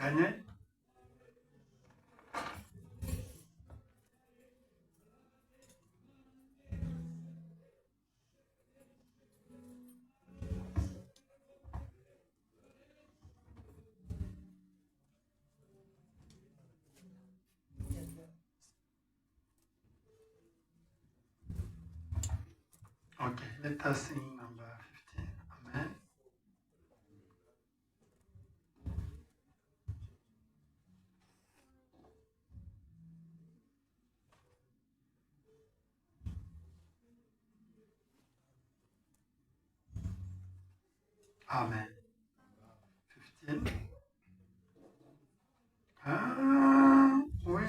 Gagné. Okay, let us sing number 15. Amen. Amen. 15. We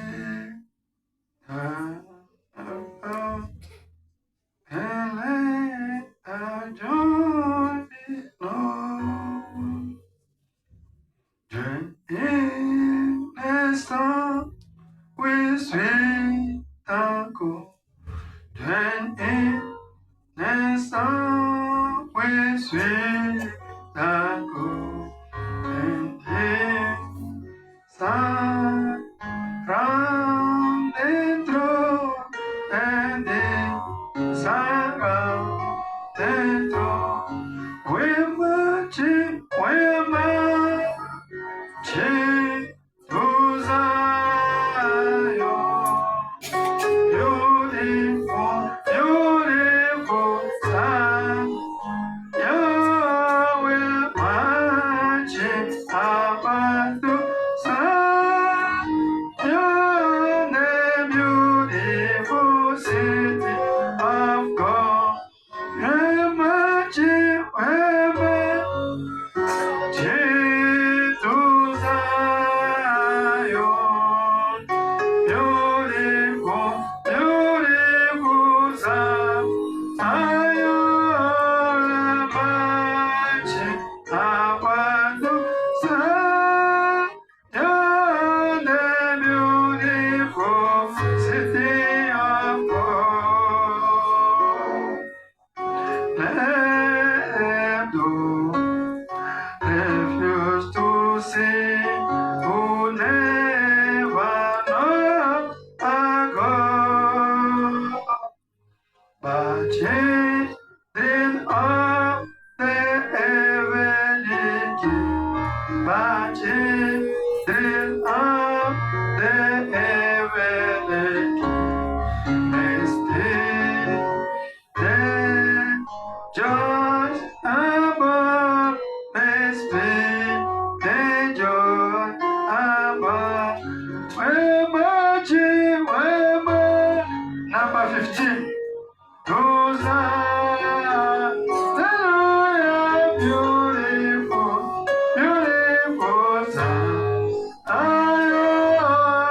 we sweet tango, then in the we sweet tango, and in sun from dentro, and in sun dentro, we marching, we marching to Zion. Beautiful, beautiful sun. Yahweh marching about to sun. You're the beautiful city of God. We're marching, we're marching to Zion. Beautiful, beautiful Zion, marching about to Zion, the beautiful city of God. Let them refuse to see who never know a God, but children of the heavenly King, but children of the heavenly King, may stay there just above, may stay there just above. We're marching, number 15. To Zion, hallelujah, beautiful, beautiful Zion.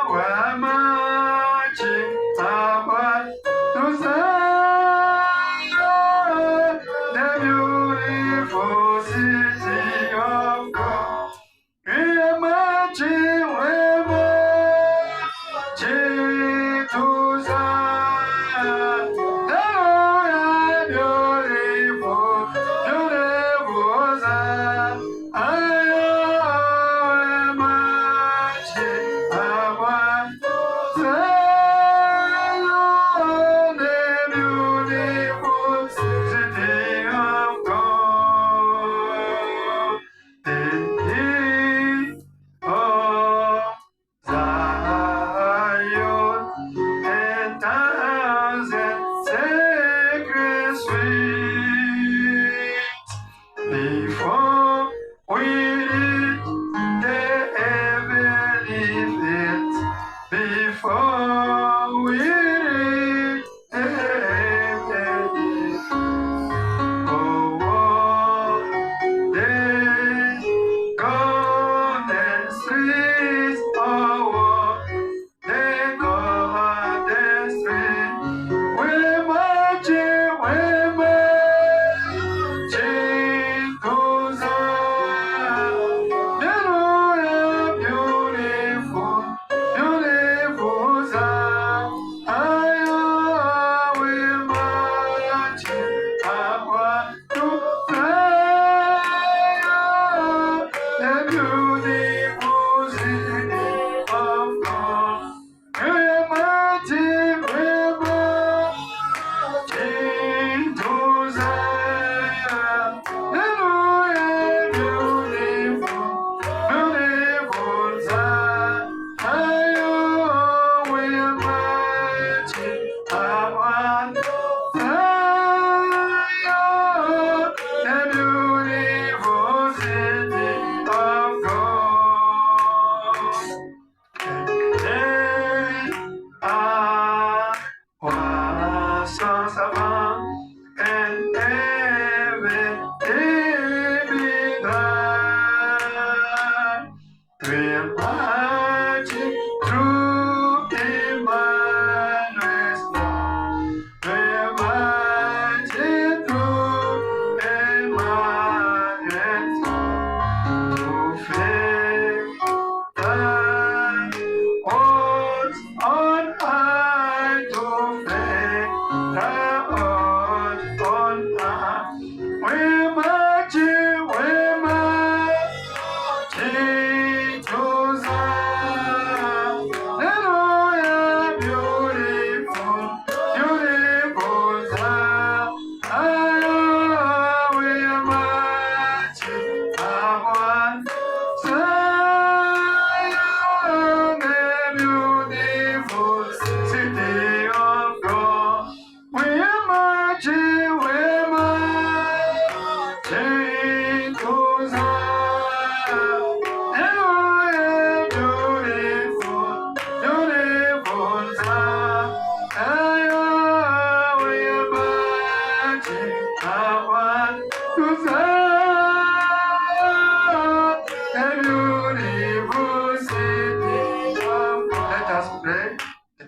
We're marching about to Zion, the beautiful city of God. We're marching, to Zion.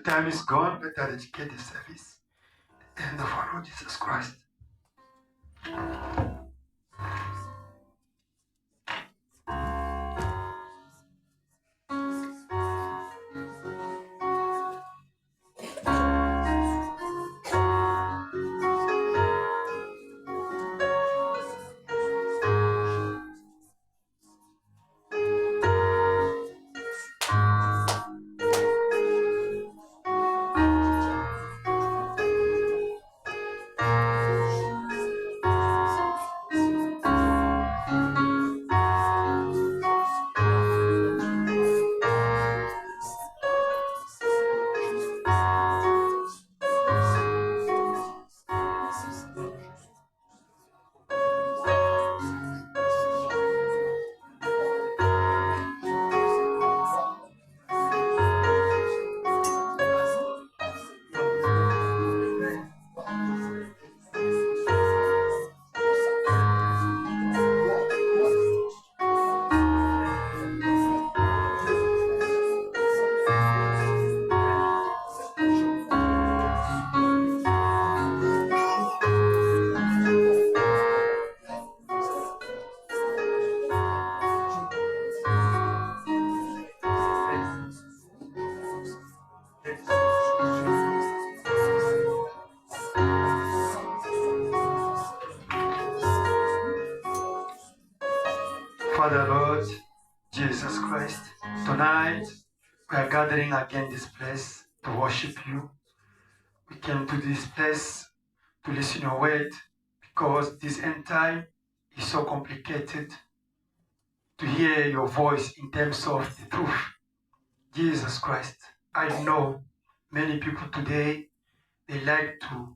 Time is gone, better dedicate the service and the follow Jesus Christ. Father Lord, Jesus Christ, tonight we are gathering again this place to worship you. We came to this place to listen your word because this end time is so complicated to hear your voice in terms of the truth. Jesus Christ, I know many people today, they like to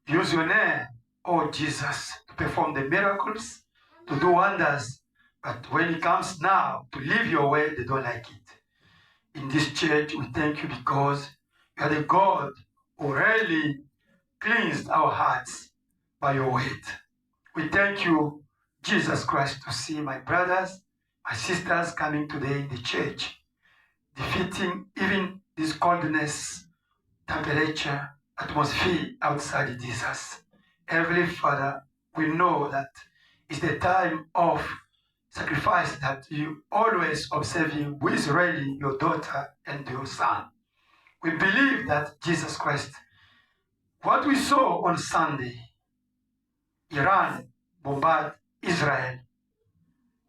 use your name, oh Jesus, to perform the miracles, to do wonders. But when it comes now to live your way, they don't like it. In this church, we thank you because you are the God who really cleansed our hearts by your word. We thank you, Jesus Christ, to see my brothers, my sisters coming today in the church, defeating even this coldness, temperature, atmosphere outside Jesus. Heavenly Father, we know that it's the time of sacrifice that you always observing with really your daughter and your son. We believe that Jesus Christ, what we saw on Sunday, Iran bombard Israel,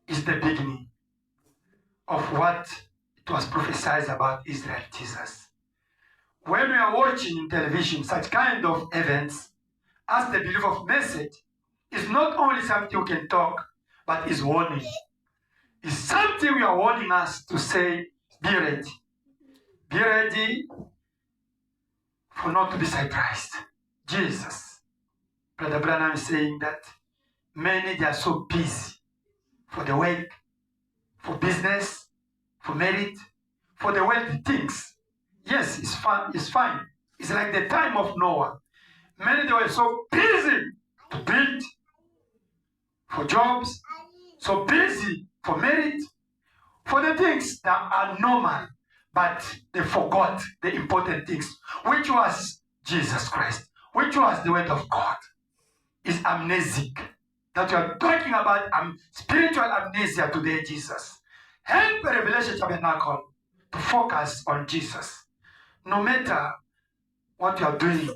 is the beginning of what it was prophesied about Israel, Jesus. When we are watching in television such kind of events, as the belief of message, is not only something we can talk, but is warning. It's something we are warning us to say, be ready. Be ready for not to be surprised. Jesus. Brother Branham is saying that many, they are so busy for the work, for business, for merit, for the worldly things. Yes, it's fun, it's fine. It's like the time of Noah. Many, they were so busy to build, for jobs, so busy for merit, for the things that are normal, but they forgot the important things, which was Jesus Christ, which was the word of God. Is amnesic. That you are talking about spiritual amnesia today, Jesus. Help the Revelation Tabernacle to focus on Jesus. No matter what you are doing,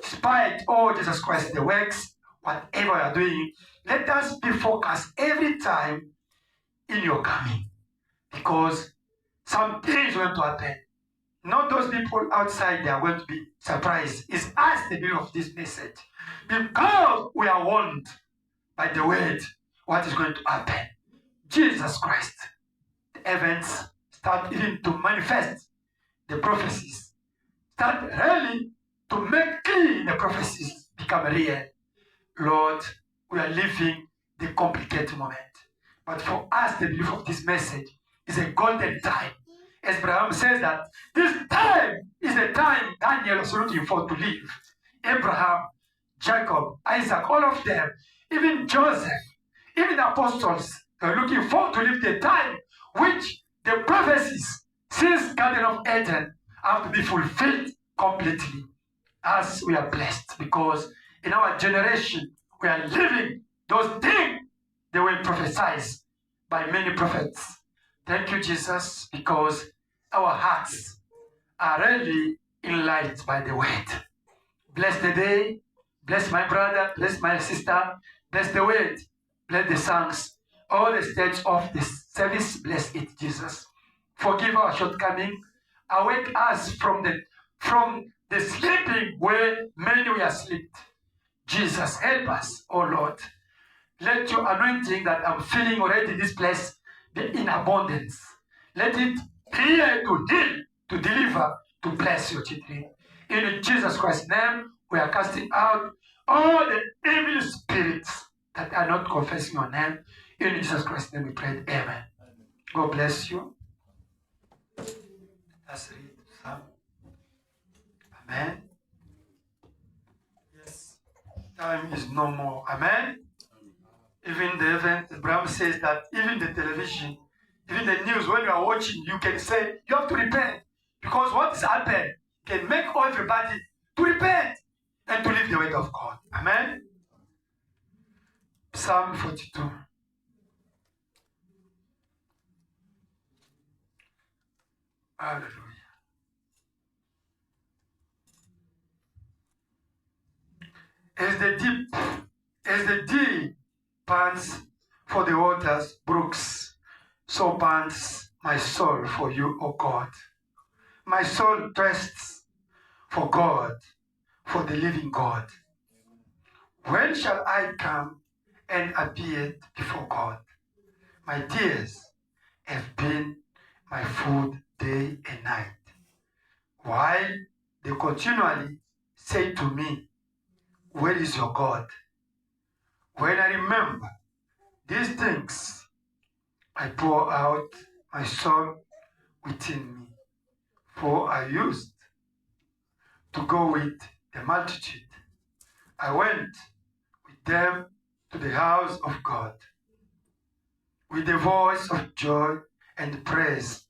despite all Jesus Christ, the works, whatever you are doing, let us be focused every time in your coming. Because some things are going to happen. Not those people outside, they are going to be surprised. It's us, the meaning of this message. Because we are warned by the word what is going to happen. Jesus Christ, the events start even to manifest. The prophecies start really to make clean the prophecies become real. Lord, we are living the complicated moment. But for us, the belief of this message is a golden time. As Abraham says that this time is the time Daniel was looking for to live. Abraham, Jacob, Isaac, all of them, even Joseph, even the apostles, are looking forward to live the time which the prophecies since Garden of Eden have to be fulfilled completely. As we are blessed, because in our generation we are living those things they were prophesied by many prophets. Thank you, Jesus, because our hearts are really enlightened by the word. Bless the day, bless my brother, bless my sister, bless the word, bless the songs, all the stage of this service, bless it, Jesus. Forgive our shortcoming, awake us from the sleeping where many were asleep. Jesus, help us, oh Lord. Let your anointing that I'm feeling already in this place be in abundance. Let it be here to heal, to deliver, to bless your children. In Jesus Christ's name, we are casting out all the evil spirits that are not confessing your name. In Jesus Christ's name we pray. Amen. God bless you. Let's read some. Amen. Yes. Time is no more. Amen. Even the event, Abraham says that even the television, even the news, when you are watching, you can say, you have to repent. Because what has happened can make everybody to repent and to live the way of God. Amen. Psalm 42. Hallelujah. As the deep pants for the waters, brooks, so pants my soul for you, O God. My soul thirsts for God, for the living God. When shall I come and appear before God? My tears have been my food day and night, while they continually say to me, where is your God? When I remember these things, I pour out my soul within me, for I used to go with the multitude. I went with them to the house of God, with the voice of joy and praise,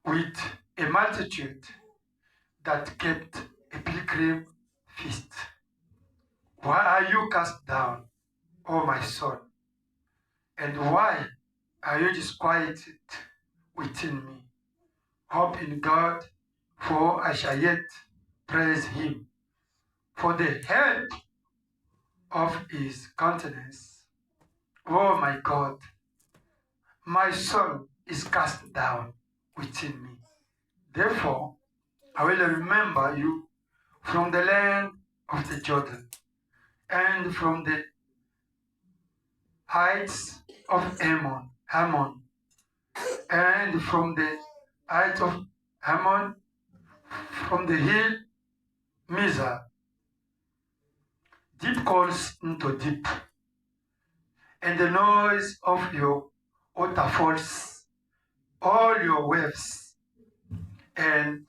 with a multitude that kept a pilgrim feast. Why are you cast down, O my soul? And why are you disquieted within me? Hope in God, for I shall yet praise him for the help of his countenance. O my God, my soul is cast down within me. Therefore, I will remember you from the land of the Jordan, and from the heights of Hermon, and from the heights of Hermon, from the hill Mizar. Deep calls into deep, and the noise of your waterfalls, all your waves and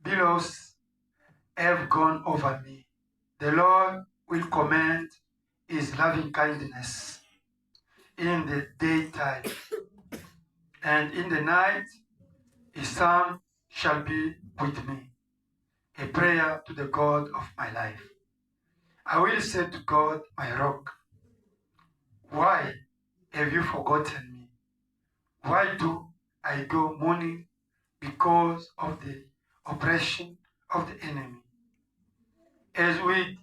billows have gone over me. The Lord will command his loving kindness in the daytime, and in the night his son shall be with me. A prayer to the God of my life. I will say to God, my rock, why have you forgotten me? Why do I go mourning because of the oppression of the enemy? As with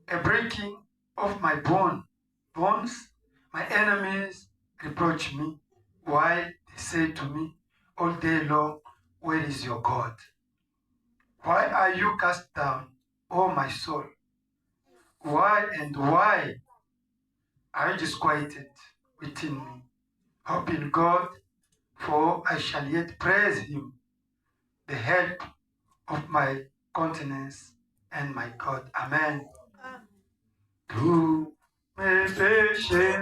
a breaking of my bones, my enemies reproach me, while they say to me all day long, where is your God? Why are you cast down, O my soul? Why and why are you disquieted within me? Hope in God, for I shall yet praise him, the help of my countenance and my God. Amen. Tous mes péchés,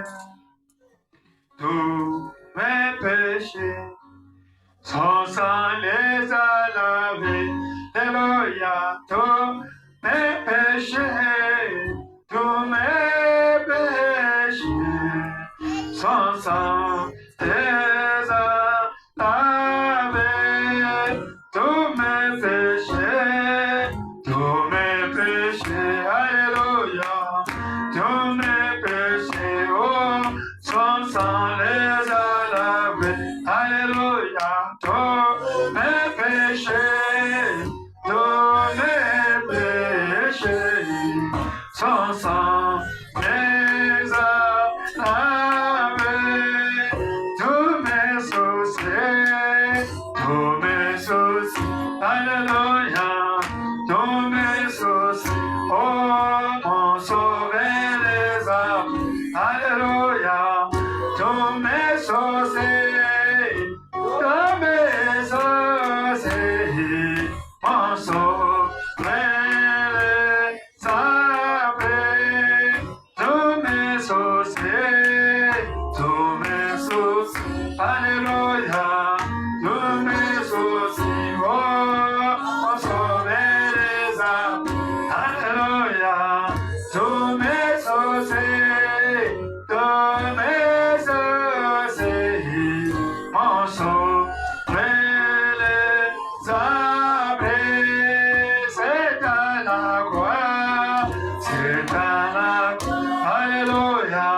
sans sang les a lavés. Alléluia, tous mes péchés, sans sang les a lavés. Tous mes péchés, alléluia, tous mes péchés, oh, sans sang les a lavés. Alléluia, tous mes péchés, sans sang les a lavés. Tous mes soucis, alléluia, tous mes soucis, oh, mon sauveur les a, alléluia, tous mes soucis, mon sauveur les a pris. Tous mes soucis, alléluia, tous mes soucis, oh, mon sauveur les a pris. Alléluia, tous mes soucis, mon sauveur les a pris. C'est à la croix, c'est à la croix, alléluia,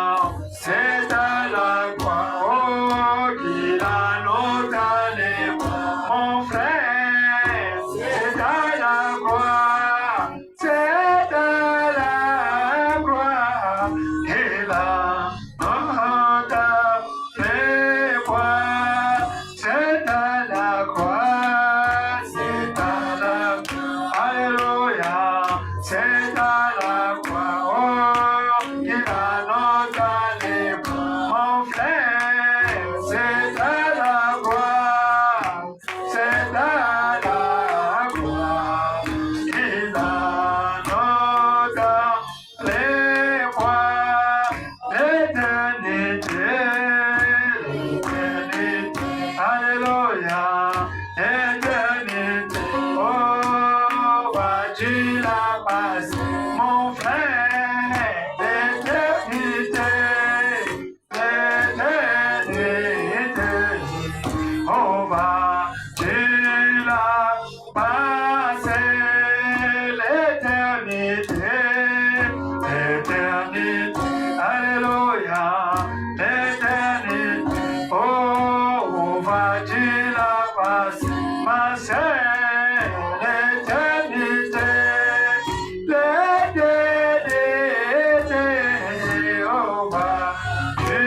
c'est à la croix, oh, qu'il a noté mon frère, c'est à la croix, c'est à la croix, qu'il a noté les croix, c'est à la croix, c'est à la croix, alléluia, c'est à la croix, oh, qu'il a noté les croix, mon frère, c'est à la croix, c'est à la croix, qu'il a noté les croix, l'éternité, alléluia, l'éternité, oh, va-tu la passer, mon frère, l'éternité, oh, va-tu la passer, l'éternité, alléluia, l'éternité, oh, va-tu la passer, ma sœur, l'éternité, oh, va-tu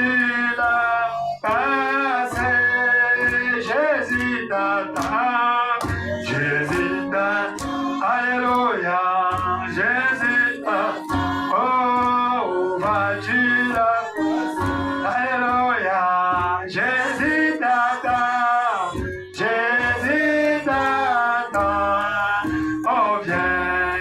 la passer, Jésus t'attend, alléluia, Jésus t'attend, oh, va-tu la passer, alléluia, Jésus t'attend, oh, viens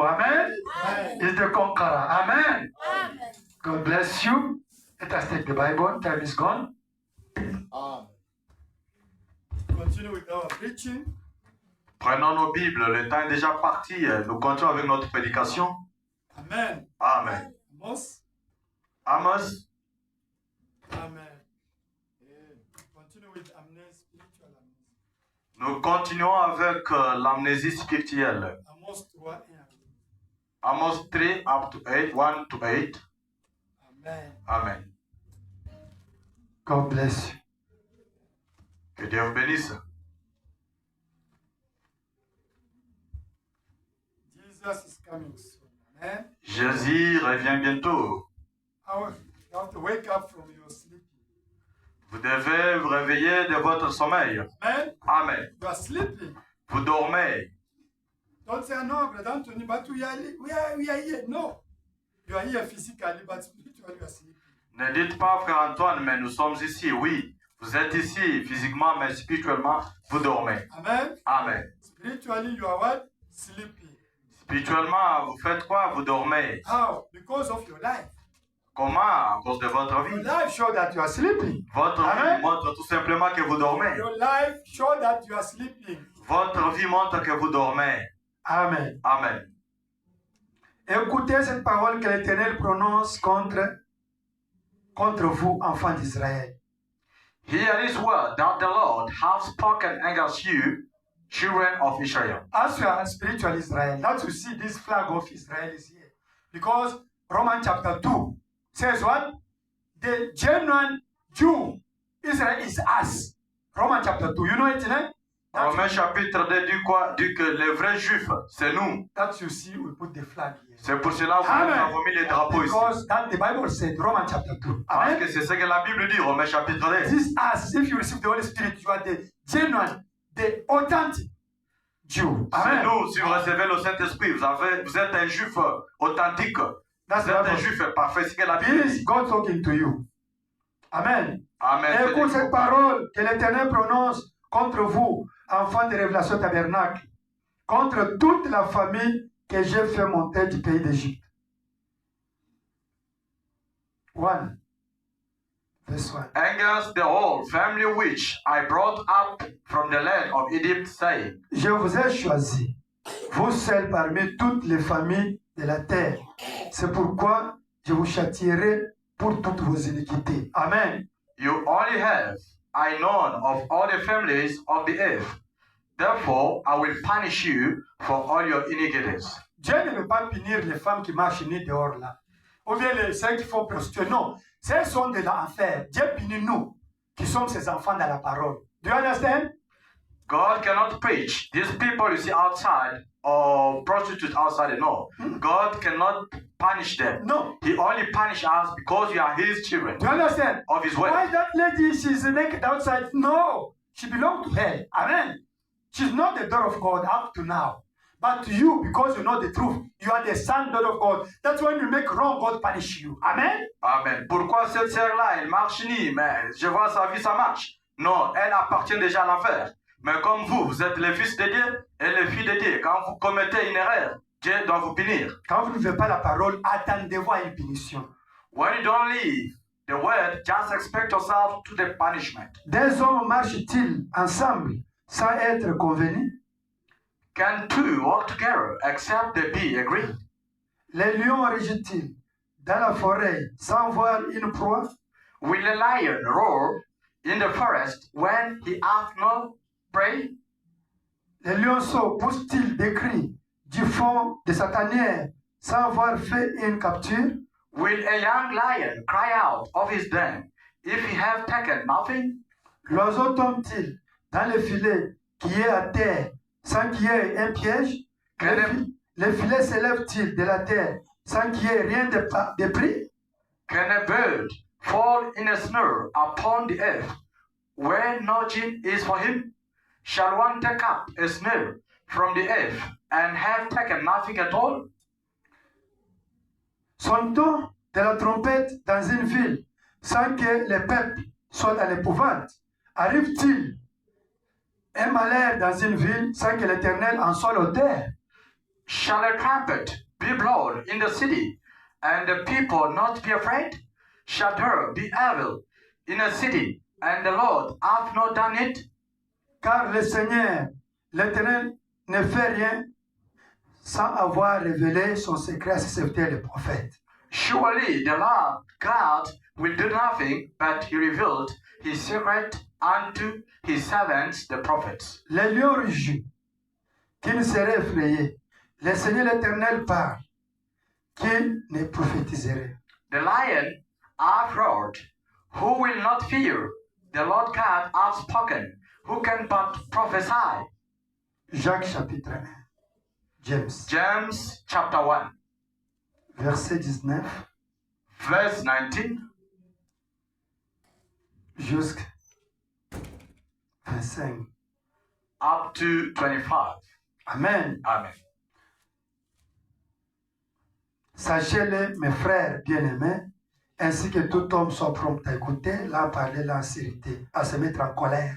Amen. Is the conqueror. Amen. God bless you. Let us take the Bible. Time is gone. Continue with our preaching. Prenons nos Bibles. Le temps est déjà parti. Nous continuons avec notre prédication. Amen. Amen. Amos. Amos. Amen. Continue with amnesia, spiritual amnesia. Nous continuons avec l'amnésie spirituelle. Amos 3. Amos 3 up to 8, 1 to 8. Amen. Amen. God bless you. Que Dieu vous bénisse. Jesus is coming soon. Amen. Jésus revient bientôt. You have to wake up from your sleep. Vous devez vous réveiller de votre sommeil. Amen. Amen. You are sleeping. Vous dormez. Don't say, no, Brother Anthony, but we are here. No. You are here physically, but spiritually you are sleeping. Ne dites pas, frère Antoine, mais nous sommes ici. Oui, vous êtes ici physiquement, mais spirituellement, vous dormez. Amen. Amen. Spiritually, you are what? Sleeping. Spirituellement, vous faites quoi? Vous dormez. How? Because of your life. Comment? À cause de votre vie. Your life shows that you are sleeping. Votre Amen. vie montre tout simplement que vous dormez. Your life shows that you are sleeping. Votre vie montre que vous dormez. Amen. Amen. Écoutez cette parole que l'Éternel prononce contre vous, enfants d'Israël. Hear this word that the Lord has spoken against you, children of Israel. As you are spiritual Israel, that you see this flag of Israel is here. Because Romans chapter 2 says what? The genuine Jew, Israel is us. Romans chapter 2, you know it, eh? Romains chapitre 2 dit que les vrais juifs, c'est nous. That you see, we put the flag here. C'est pour cela que nous avons mis les drapeaux ici. Because that the Bible said, Romans chapter 2. Parce Amen. que c'est ce que la Bible dit, Romains chapitre 2. This us, if you receive the Holy Spirit, you are the genuine, the authentic Jew. C'est Amen. nous, si vous recevez le Saint-Esprit, vous êtes un juif authentique. That's Vous êtes un the juif parfait, c'est ce que la Bible This dit. is God talking to you. Amen. Amen. Écoute cette parole que l'Éternel prononce contre vous, enfants de Révélation Tabernacle, contre toute la famille que j'ai fait monter du pays d'Égypte. 1. Verse 1. Against the whole family which I brought up from the land of Egypt, saying, Je vous ai choisi, vous seuls parmi toutes les familles de la terre. C'est pourquoi je vous châtierai pour toutes vos iniquités. Amen. You only have I known of all the families of the earth. Therefore, I will punish you for all your iniquities. Dieu ne veut pas punir les femmes qui marchent ni dehors là. Ou bien les ceux qui font prostituer. Non, ces sont de l'enfer. Dieu punit nous, qui sommes ses enfants dans la parole. Do you understand? God cannot preach. These people you see outside or prostitutes outside, no. God cannot punish them. No. He only punishes us because we are His children Do you understand? of His way. Why that lady, she's naked outside? No. She belongs to hell. Amen. She's not the daughter of God up to now. But you, because you know the truth, you are the son, daughter of God. That's when you make wrong, God punish you. Amen. Amen. Pourquoi cette sœur-là, elle marche ni, mais je vois sa vie, ça marche. Non, elle appartient déjà à l'enfer. Mais comme vous êtes les fils de Dieu et les filles de Dieu, quand vous commettez une erreur, Dieu doit vous punir. Quand vous ne faites pas la parole, attendez-vous à une punition. When you don't leave the word, just expect yourself to the punishment. Des hommes marchent-ils ensemble sans être convenus? Can two walk together except they be agreed? Les lions rugissent-ils dans la forêt sans voir une proie? Will a lion roar in the forest when he hath no prey? Les lionceaux poussent-ils des cris du fond de sa tanière sans avoir fait une capture? Will a young lion cry out of his den if he have taken nothing? L'oiseau tombe-t-il dans le filet qui est à terre sans qu'il y ait un piège? Les filets s'élèvent-ils de la terre sans qu'il y ait rien de pris? Can a bird fall in a snare upon the earth where no gin is for him? Shall one take up a snare from the earth and have taken nothing at all? Sonne-t-on de la trompette dans une ville sans que les peuples soient dans l'épouvante? Arrive-t-il un malheur dans une ville sans que l'Éternel en soit l'auteur? Shall a trumpet be blown in the city, and the people not be afraid? Shall there be evil in a city, and the Lord hath not done it? Car le Seigneur, l'Éternel, ne fait rien sans avoir révélé son secret à ses serviteurs les prophètes. Surely the Lord God will do nothing, but He revealed His secret unto His servants the prophets. Les lions rugissent, qui ne seraient effrayés. Le Seigneur l'Éternel parle, qui ne prophétiserait. The lion hath roared, who will not fear? The Lord God hath spoken, who can but prophesy? Jacques chapitre 1. James. James chapter 1, Verset 19. verse 19 jusqu'à 25. up to 25. Amen. Amen. Sachez-le, mes frères bien-aimés, ainsi que tout homme soit prompt à écouter, là parler la sincérité, à se mettre en colère.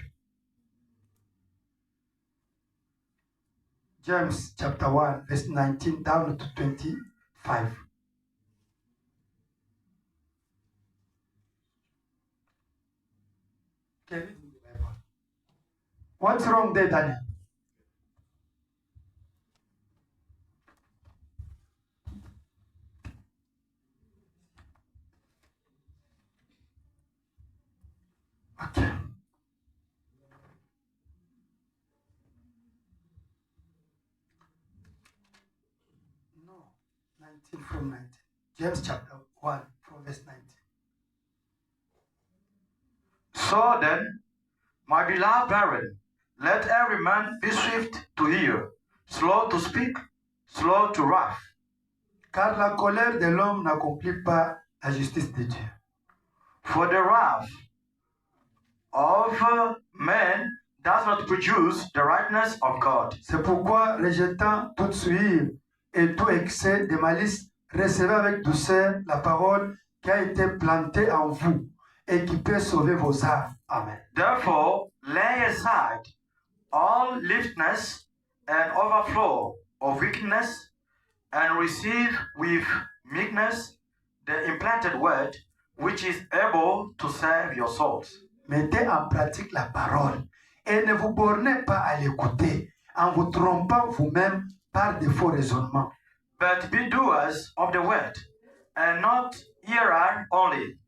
James chapter 1, verse 19 down to 25. What's wrong there, Daniel? Okay. No, 19 from 19. James chapter 1 from verse 19. So then, my beloved brethren, let every man be swift to hear, slow to speak, slow to wrath. Car la colère de l'homme n'accomplit pas la justice de Dieu. For the wrath of man does not produce the rightness of God. C'est pourquoi, rejetant toute souillure et tout excès de malice, recevez avec douceur la parole qui a été plantée en vous et qui peut sauver vos âmes. Amen. Therefore, lay aside all liftness and overflow of wickedness, and receive with meekness the implanted word, which is able to save your souls. Mettez en pratique la parole et ne vous bornez pas à l'écouter en vous trompant vous-même par de faux raisonnements. But be doers of the word, and not hearers only,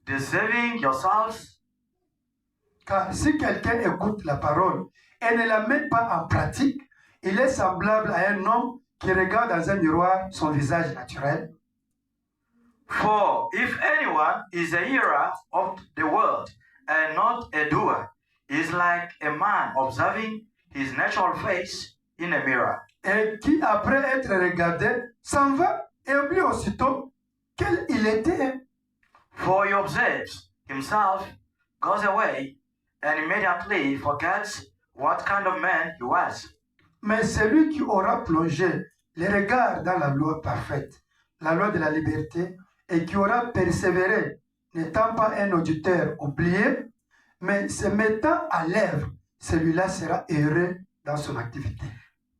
deceiving yourselves. Car si quelqu'un écoute la parole et ne la met pas en pratique, il est semblable à un homme qui regarde dans un miroir son visage naturel. For if anyone is a hearer of the word and not a doer, is like a man observing his natural face in a mirror. Et qui, après être regardé, s'en va et oublie aussitôt quel il était. For he observes himself, goes away, and immediately forgets what kind of man he was. Mais celui qui aura plongé les regards dans la loi parfaite, la loi de la liberté, et qui aura persévéré, n'étant pas un auditeur oublié, mais se mettant à l'œuvre, celui-là sera heureux dans son activité.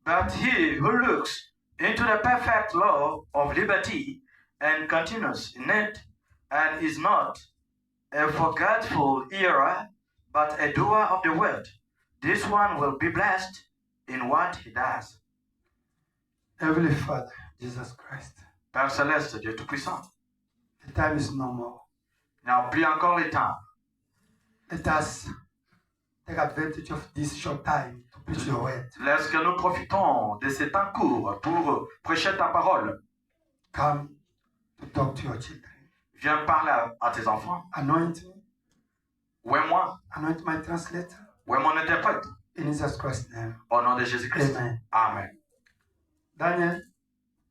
But he who looks into the perfect law of liberty and continues in it, and is not a forgetful hearer, but a doer of the word, this one will be blessed in what he does. Heavenly Father, Jesus Christ, Père Céleste, Dieu Tout-Puissant, the time is no more. il n'y a plus encore le temps. Let us take advantage of this short time to preach your word. Laisse que nous profitons de ce temps court pour prêcher ta parole. Come to talk to your children. Viens parler à tes enfants. Anoint me. Où est moi? Anoint my translator. Où est mon interprète? In Jesus Christ's name. Au nom de Jésus-Christ. Amen. Amen. Daniel,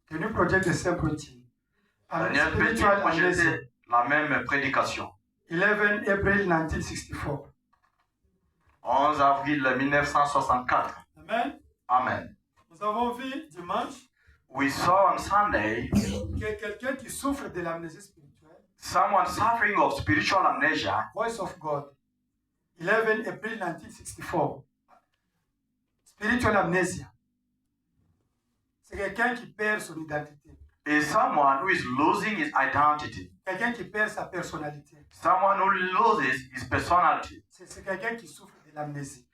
can you project the same preaching? Daniel, peux-tu Spiritual projeter amnesia. la même prédication? 11 April 1964. 11 avril 1964. Amen. Amen. Nous avons vu dimanche We saw on Sunday que quelqu'un qui souffre de l'amnésie spirituelle, someone suffering of spiritual amnesia. Voice of God, 11 April 1964. Spiritual amnesia. C'est quelqu'un qui perd son identité. Is someone who is losing his identity. Quelqu'un qui perd sa personnalité. Someone who loses his personality. C'est quelqu'un qui souffre de l'amnésie.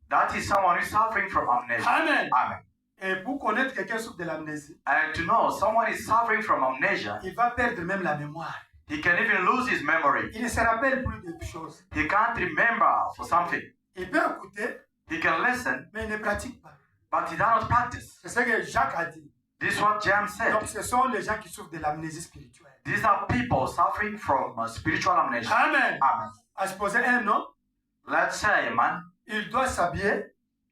That is someone who is suffering from amnesia. Amen. Amen. Et pour connaître quelqu'un qui souffre de l'amnésie, And to know someone is suffering from amnesia, il va perdre même la mémoire. he can even lose his memory. Il ne se rappelle plus de choses. He can't remember for something. Il peut écouter, He can listen, mais il ne pratique pas. but he does not practice. C'est ce que Jacques a dit. This is what James said. Donc ce sont les gens qui souffrent de l'amnésie spirituelle. These are people suffering from spiritual amnesia. Amen. Amen. À supposer un homme, Let's say a man, il doit s'habiller,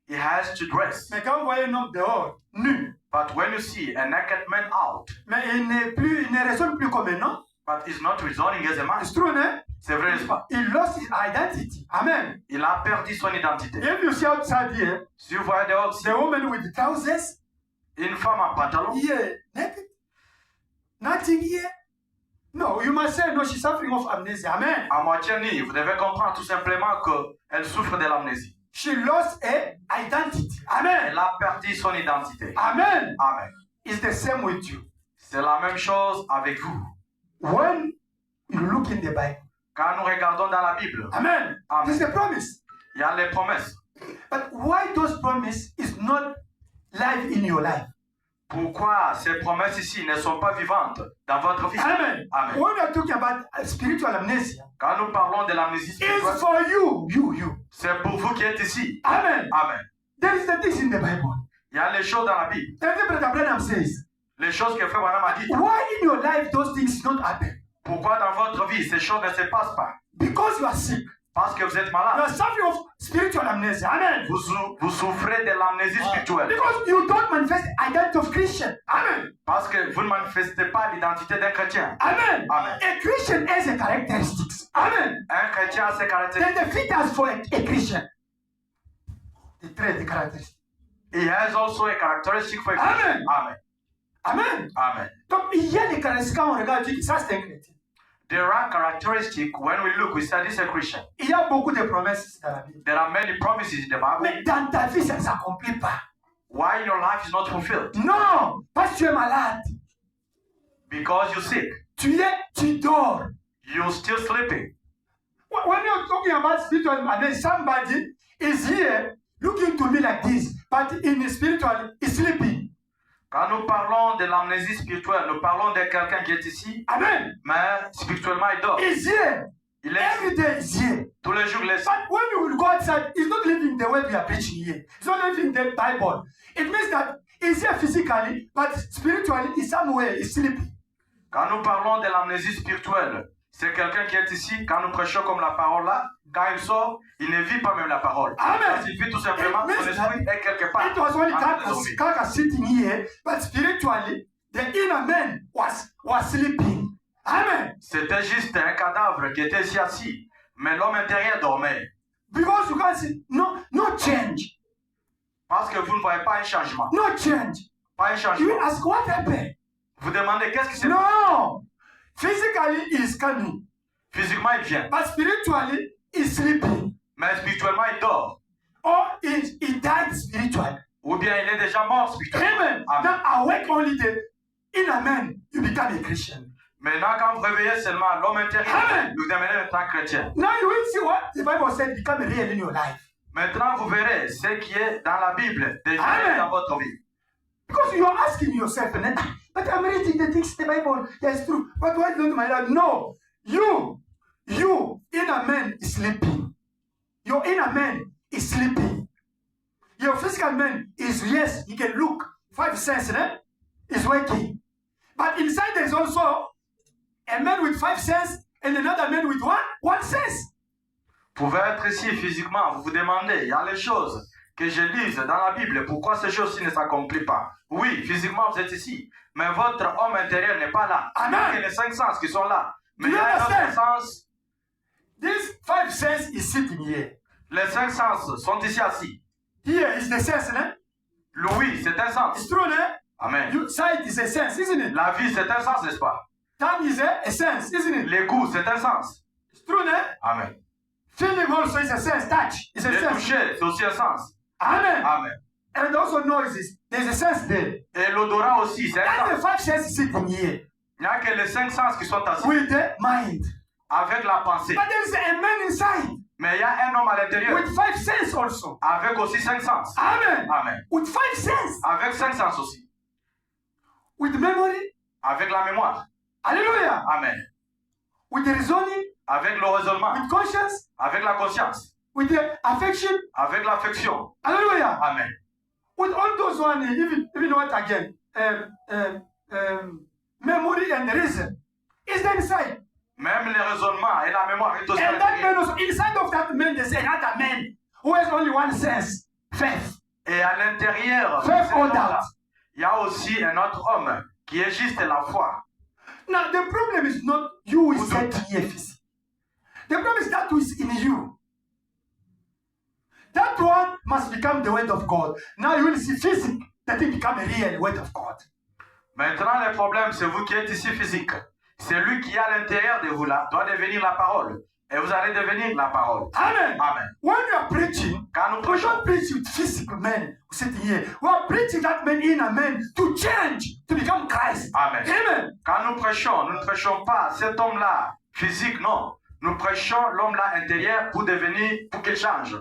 he has to dress. mais quand vous voyez un homme dehors, nu, But when you see a naked man out, mais il ne raisonne plus comme un homme, But he's not resigning as a man. It's true, né? C'est vrai, n'est-ce pas? He lost his identity. Amen. Il a perdu son identité. If you see outside here, Si vous voyez dehors, the woman with trousers, une femme en pantalon, here, naked, nothing here. No, you must say, no, she's suffering of amnesia. Amen. à moitié nue, vous devez comprendre tout simplement qu'elle souffre de l'amnésie. She lost her identity. Amen. Elle a perdu son identité. Amen. Amen. It's the same with you. C'est la même chose avec vous. When you look in the Bible, Quand nous regardons dans la Bible, Amen. Amen. This is the promise. il y a les promesses. But why those promises is not live in your life? Pourquoi ces promesses ici ne sont pas vivantes dans votre vie? Amen. Amen. When we are talking about spiritual amnesia, Quand nous parlons de l'amnésie spirituelle, it's for you. c'est pour vous qui êtes ici. Amen. Amen. There is the things in the Bible. Il y a les choses dans la Bible. Then Brother Branham says, Les choses que Frère Branham a dit. why in your life those things not happen? Pourquoi dans votre vie ces choses ne se passent pas? Because you are sick. Parce que vous êtes You malade. are suffering of spiritual amnesia. Amen. Vous souffrez de l'amnésie spirituelle. Because you don't manifest identity of Christian. Amen. Parce que vous ne manifestez pas l'identité d'un chrétien. Amen. Amen. A Christian has a characteristics. Amen. Un chrétien a ses caractéristiques. Then the features for a Christian. The trait, the characteristics. He has also a characteristic for a Christian. Amen. Amen. Amen. Amen. Donc, il y a des caractéristiques quand on regarde Dieu, ça c'est un chrétien. There are characteristics when we look, we say this is a Christian. Il y a beaucoup de promesses dans la Bible. There are many promises in the Bible. Mais dans ta vie, ça ne s'accomplit pas. Why your life is not fulfilled? Non, parce que tu es malade. Because you're sick. Tu dors. You're still sleeping. When you're talking about spiritual amnesia, somebody is here looking to me like this, but in spiritual, is sleeping. Quand nous parlons de l'amnésie spirituelle, nous parlons de quelqu'un qui est ici, Amen. mais spirituellement il dort. Is here. Il est Every day is here. tous les jours, il est But when you will go outside, he's not living the way we are preaching here. He's not living the Bible. It means that he's here physically, but spiritually, he's somewhere, he's sleeping. Quand nous parlons de l'amnésie spirituelle, c'est quelqu'un qui est ici, quand nous prêchons comme la parole là, quand il sort, il ne vit pas même la parole. Amen. Parce qu'il vit tout simplement, son esprit est quelque part. It was only en train de dormir. Kaka sitting here, but spiritually, the inner man was sleeping. Amen. C'était juste un cadavre qui était ici assis, mais l'homme intérieur dormait. Because you can see, no change. Parce que vous ne voyez pas un changement. No change. Pas un You changement. will ask what happened? Vous demandez qu'est-ce qui s'est passé. No. Physically, he's coming, Physiquement, il vient, but spiritually, he's sleeping. mais spirituellement, il dort. Or he died spiritually. Ou bien il est déjà mort spirituellement. Amen. Amen. Now awake only the inner man, you become a Christian. Maintenant, quand vous réveillez seulement l'homme intérieur, Amen. vous devenez un chrétien. Now you will see what the Bible said become real in your life. Maintenant, vous verrez ce qui est dans la Bible déjà Amen. dans votre vie. Because you are asking yourself, but I'm reading the things in the Bible, that's true. But why don't my life? No. You, inner man is sleeping. Your inner man is sleeping. Your physical man is, yes, he can look, 5 senses, is waking. But inside there is also a man with 5 senses and another man with one sense. Vous pouvez être ici physiquement, vous vous demandez, il y a les choses que je lise dans la Bible, pourquoi ces choses-ci ne s'accomplissent pas? Oui, physiquement vous êtes ici, mais votre homme intérieur n'est pas là. Amen. Il y a les 5 sens qui sont là. Mais il y You a un autre understand? sens. This 5 sense is sitting here. Les 5 sens sont ici assis. Here is the sense, L'ouïe, c'est un It's sens. true, Amen. Sight is a sense, isn't it? La vie, c'est un sens, n'est-ce pas? Tongue is a sense, isn't it? Les goûts, c'est un sens. It's true, Amen. Feeling also is a sense. Touch is a Les sense. toucher, c'est aussi un sens. Amen. Amen. And also noises. There's a sense there. Et l'odorat aussi, c'est un And the sens. 5 senses sitting here Il n'y a que les 5 sens qui sont assis with the mind. avec la pensée. But there is a man inside Mais il y a un homme à l'intérieur with 5 senses also. avec aussi 5 sens. Amen. Amen. With 5 senses. Avec 5 sens aussi. With memory. Avec la mémoire. Hallelujah. Amen. With the reasoning. Avec le raisonnement. With conscience. Avec la conscience. With the affection. Avec l'affection. Hallelujah. Amen. With all those one, even what again? Memory and reason. Is there inside? Même le raisonnement et la mémoire est aussi à And that l'intérieur. man also, inside of that man, there's another man who has only one sense, faith. Et à l'intérieur de Faith cet or homme-là, doubt. il y a aussi un autre homme qui est juste la foi. Now, the problem is not you who is getting here physically. The problem is that who is in you. That one must become the word of God. Now you will see physical, that thing become a real word of God. Maintenant, le problème, c'est vous qui êtes ici physique. C'est lui qui est à l'intérieur de vous là, doit devenir la parole. Et vous allez devenir la parole. Amen. Amen. When you are preaching, Quand nous we prêchons, don't preach with physical men who sitting here. We are preaching that man in a man to change, to become Christ. Amen. Amen. Quand nous ne prêchons pas cet homme-là physique, non. Nous prêchons l'homme-là intérieur pour qu'il change.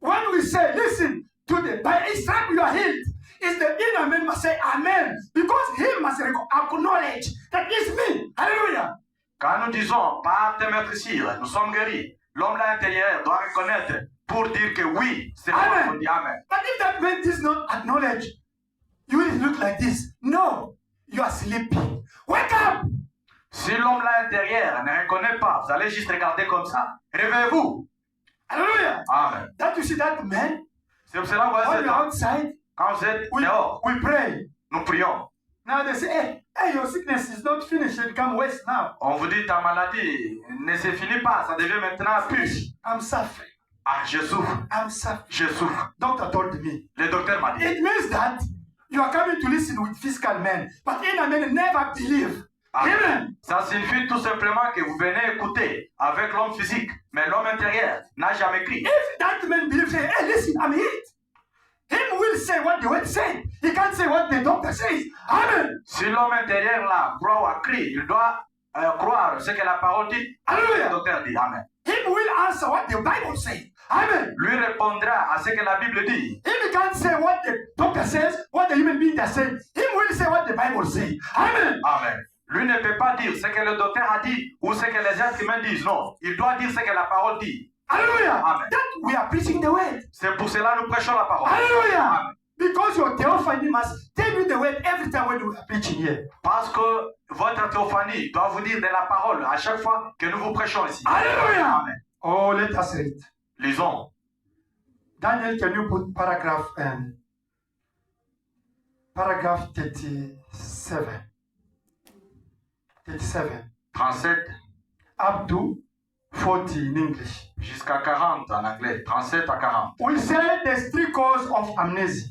When we say, listen, by his stripes you are healed, it's the inner man must say amen, because he must acknowledge that it's me. Hallelujah. Quand nous disons, par tes maîtresses, nous sommes guéris, l'homme-là intérieur doit reconnaître pour dire que oui, c'est moi qui dit amen. But if that man does not acknowledge, you will look like this. No, you are sleeping. Wake up. Si l'homme-là intérieur ne reconnaît pas, vous allez juste regarder comme ça. Réveillez-vous. Hallelujah. Amen. That you see that man, C'est pour cela que vous when êtes you're outside, quand vous êtes dehors, we pray. nous prions. Now they say, hey, your sickness is not finished, it become worse now. On vous dit ta maladie ne se finit pas, ça devient maintenant plus. I'm suffering. Ah, je souffre. I'm suffering. Je souffre. Doctor told me. Le docteur m'a dit. It means that you are coming to listen with physical men, but inner men never believe. Amen. Ça signifie tout simplement que vous venez écouter avec l'homme physique, mais l'homme intérieur n'a jamais crié. If that man believes, say, hey, listen, I'm healed. Him will say what the word say. He can't say what the doctor says. Amen. Si l'homme intérieur là croit ou a crié, il doit croire ce que la parole dit. Alléluia. Le docteur dit. Amen. Him will answer what the Bible says. Amen. Lui répondra à ce que la Bible dit. Him can't say what the doctor says, what the human being does say. Him will say what the Bible says. Amen. Amen. Lui ne peut pas dire ce que le docteur a dit ou ce que les êtres humains disent. Non, il doit dire ce que la parole dit. Hallelujah. Amen. That we are preaching the word. C'est pour cela que nous prêchons la parole. Hallelujah. Amen. Because your theophany must tell you the word every time when we are preaching here. Parce que votre théophanie doit vous dire de la parole à chaque fois que nous vous prêchons ici. Hallelujah. Amen. Oh, let us read. Lisons. Daniel, can you put paragraph 37? 37 up to 40 in English. jusqu'à 40 en anglais. 37 à 40. We say there's 3 causes of amnesia.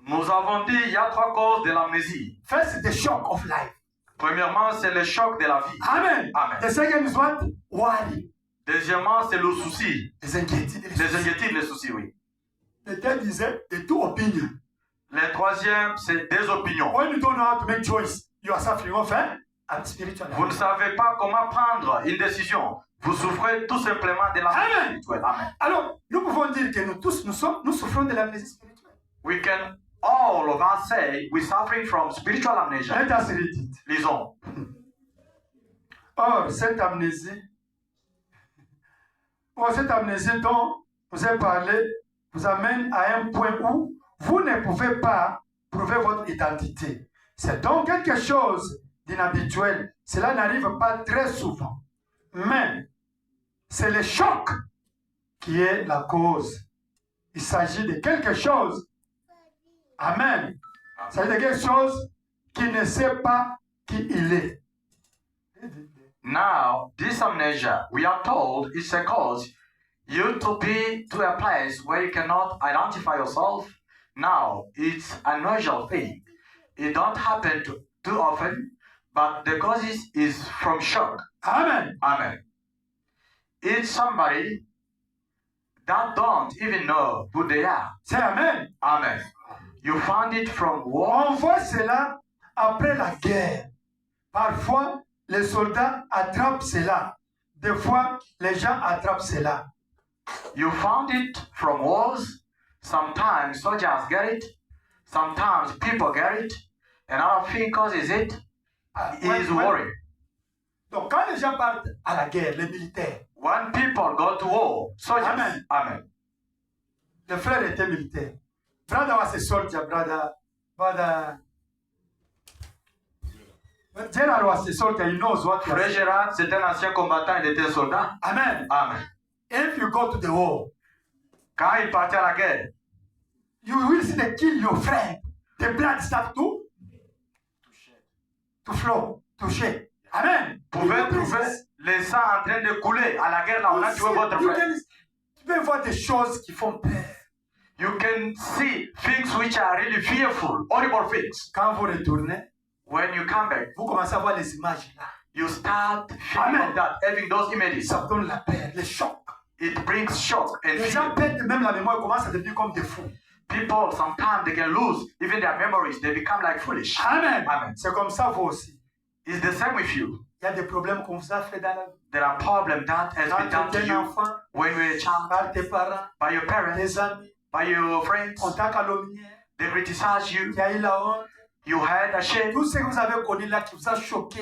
Nous avons dit il y a 3 causes de l'amnésie. First, the shock of life. Premièrement, c'est le choc de la vie. Amen. Amen. The second is what? Worry. Deuxièmement, c'est le souci. Les inquiétudes. Les inquiétudes, les soucis, oui. The third is the 2 opinions. Le troisième, c'est des opinions. When you don't know how to make choice, you are suffering of and spiritual. Vous ne savez pas comment prendre une décision. Vous souffrez tout simplement de l'amnésie spirituelle. Amen. Alors, nous pouvons dire que nous tous, nous souffrons de l'amnésie spirituelle. We can all of us say we're suffering from spiritual amnesia. Let us read it. Lisons. Or, cette amnésie dont vous avez parlé vous amène à un point où vous ne pouvez pas prouver votre identité. C'est donc quelque chose d'inhabituel. Cela n'arrive pas très souvent. Mais c'est le choc qui est la cause. Il s'agit de quelque chose. Amen. Il s'agit de quelque chose qui ne sait pas qui il est. Now, this amnesia, we are told, is a cause you to be to a place where you cannot identify yourself. Now, it's an unusual thing. It don't happen too often, but the cause is from shock. Amen. Amen. It's somebody that don't even know who they are. C'est Amen. Amen. You found it from war. On voit cela après la guerre. Parfois, les soldats attrapent cela. Des fois, les gens attrapent cela. You found it from wars. Sometimes soldiers get it. Sometimes people get it. Another thing causes it is worry. Donc, quand les gens partent à la guerre, les militaires. When people go to war, soldiers. Amen. Amen. Le frère était militaire. Brother was a soldier, brother. General was a soldier, he knows what he Frère has. Gérard, c'est un ancien combattant, il était un soldat. Amen. Amen. If you go to the war, Quand il partait à la guerre, you will see they kill your friend. The blood start to flow, touché. Amen. Vous pouvez trouver le sang en train de couler à la guerre là, on a tué votre frère. Tu peux voir des choses qui font peur. You can see things which are really fearful, horrible things. Quand vous retournez, When you come back, vous commencez à voir les images là. you start feeling Amen. that, having those images. Ça donne la peur, le choc. It brings shock and Les gens fear. perdent même la mémoire, commencent à devenir comme des fous. People, sometimes they can lose even their memories. They become like foolish. Amen. Amen. C'est comme ça vous aussi. It's the same with you. Il y a des problèmes qu'on vous a fait dans la vie. There are problems that has been Quand done tu to es un you enfant, when you were a child, par tes parents, by your parents, tes amis, by your friends. on t'a calomnié, They criticize you. tu as eu la honte. You had a shame. Tout ce que vous avez connu là qui vous a choqué.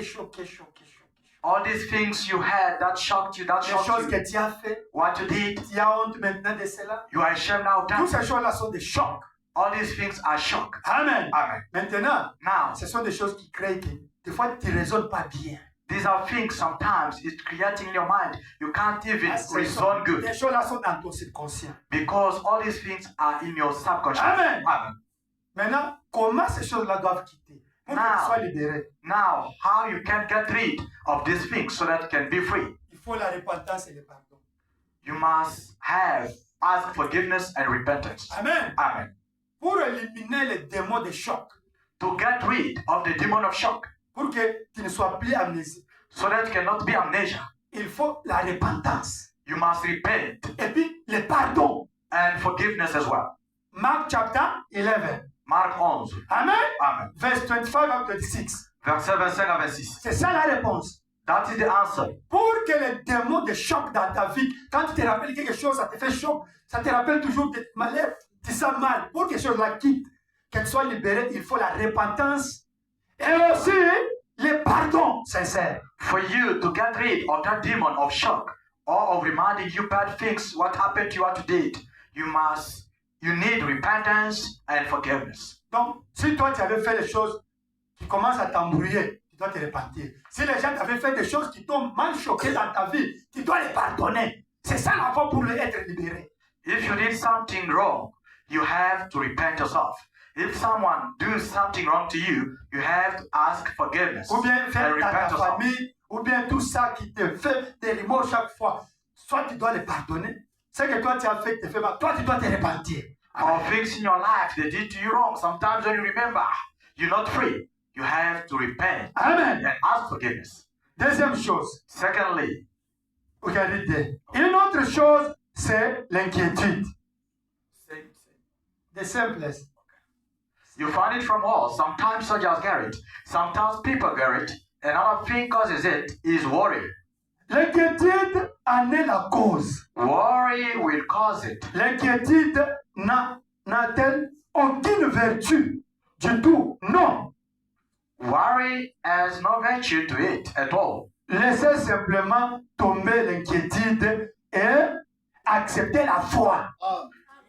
All these things you had that shocked you, that Les choses shocked you. que tu as fait, What you did, tu as honte maintenant de cela. you are ashamed now of Toutes that. ces choses-là sont des chocs. All these things are shock. Amen. Amen. Maintenant, Now, ce sont des choses qui créent que des fois tu ne raisonnes pas bien. these are things sometimes it's creating in your mind. You can't even reason good Les choses-là sont dans ton subconscient. because all these things are in your subconscious. Amen. Amen. Maintenant, comment ces choses-là doivent quitter pour que tu sois libéré? Now, how you can get rid of these things so that you can be free? Il faut la repentance et le pardon. You must ask forgiveness and repentance. Amen. Amen. Pour éliminer les démons de choc, To get rid of the demon of shock pour que tu ne sois plus amnésique, so that you cannot be amnesia. il faut la repentance You must repent et puis le pardon. and forgiveness as well. Mark chapter 11. Marc 11. Amen. Amen. Verse 25 à 26. Verset 25 à 26. C'est ça la réponse. That is the answer. Pour que les démons de choc dans ta vie, quand tu te rappelles quelque chose, ça te fait choc, ça te rappelle toujours des malheurs, tu sens mal. Pour que ces choses-là quittent, qu'elles soient libérées, il faut la repentance et aussi le pardon sincère. For you to get rid of that demon of shock or of reminding you bad things, what happened to you, what you did, you need repentance and forgiveness. Donc, si toi tu avais fait des choses qui commencent à t'embrouiller, tu dois te repentir. Si les gens t'avaient fait des choses qui t'ont mal choqué dans ta vie, tu dois les pardonner. C'est ça la voie pour être libéré. If you did something wrong, you have to repent yourself. If someone does something wrong to you, you have to ask forgiveness Ou bien and faire dans ta repent yourself. famille, ou bien tout ça qui te fait des remords chaque fois. Soit tu dois les pardonner. Ce que toi tu as fait, te fait mal. Toi tu dois te repentir. Or things in your life they did to you wrong. Sometimes when you remember, you're not free. You have to repent Amen. and ask forgiveness. Deuxième chose, Secondly, regardez. Une autre chose, c'est l'inquiétude. The simplest. you find it from all. Sometimes soldiers get it. Sometimes people get it. Another thing causes it is worry. L'inquiétude en est la cause. Worry will cause it. L'inquiétude n'a-t-elle aucune vertu du tout? Non. Worry has no virtue to it at all. Laissez simplement tomber l'inquiétude et accepter la foi.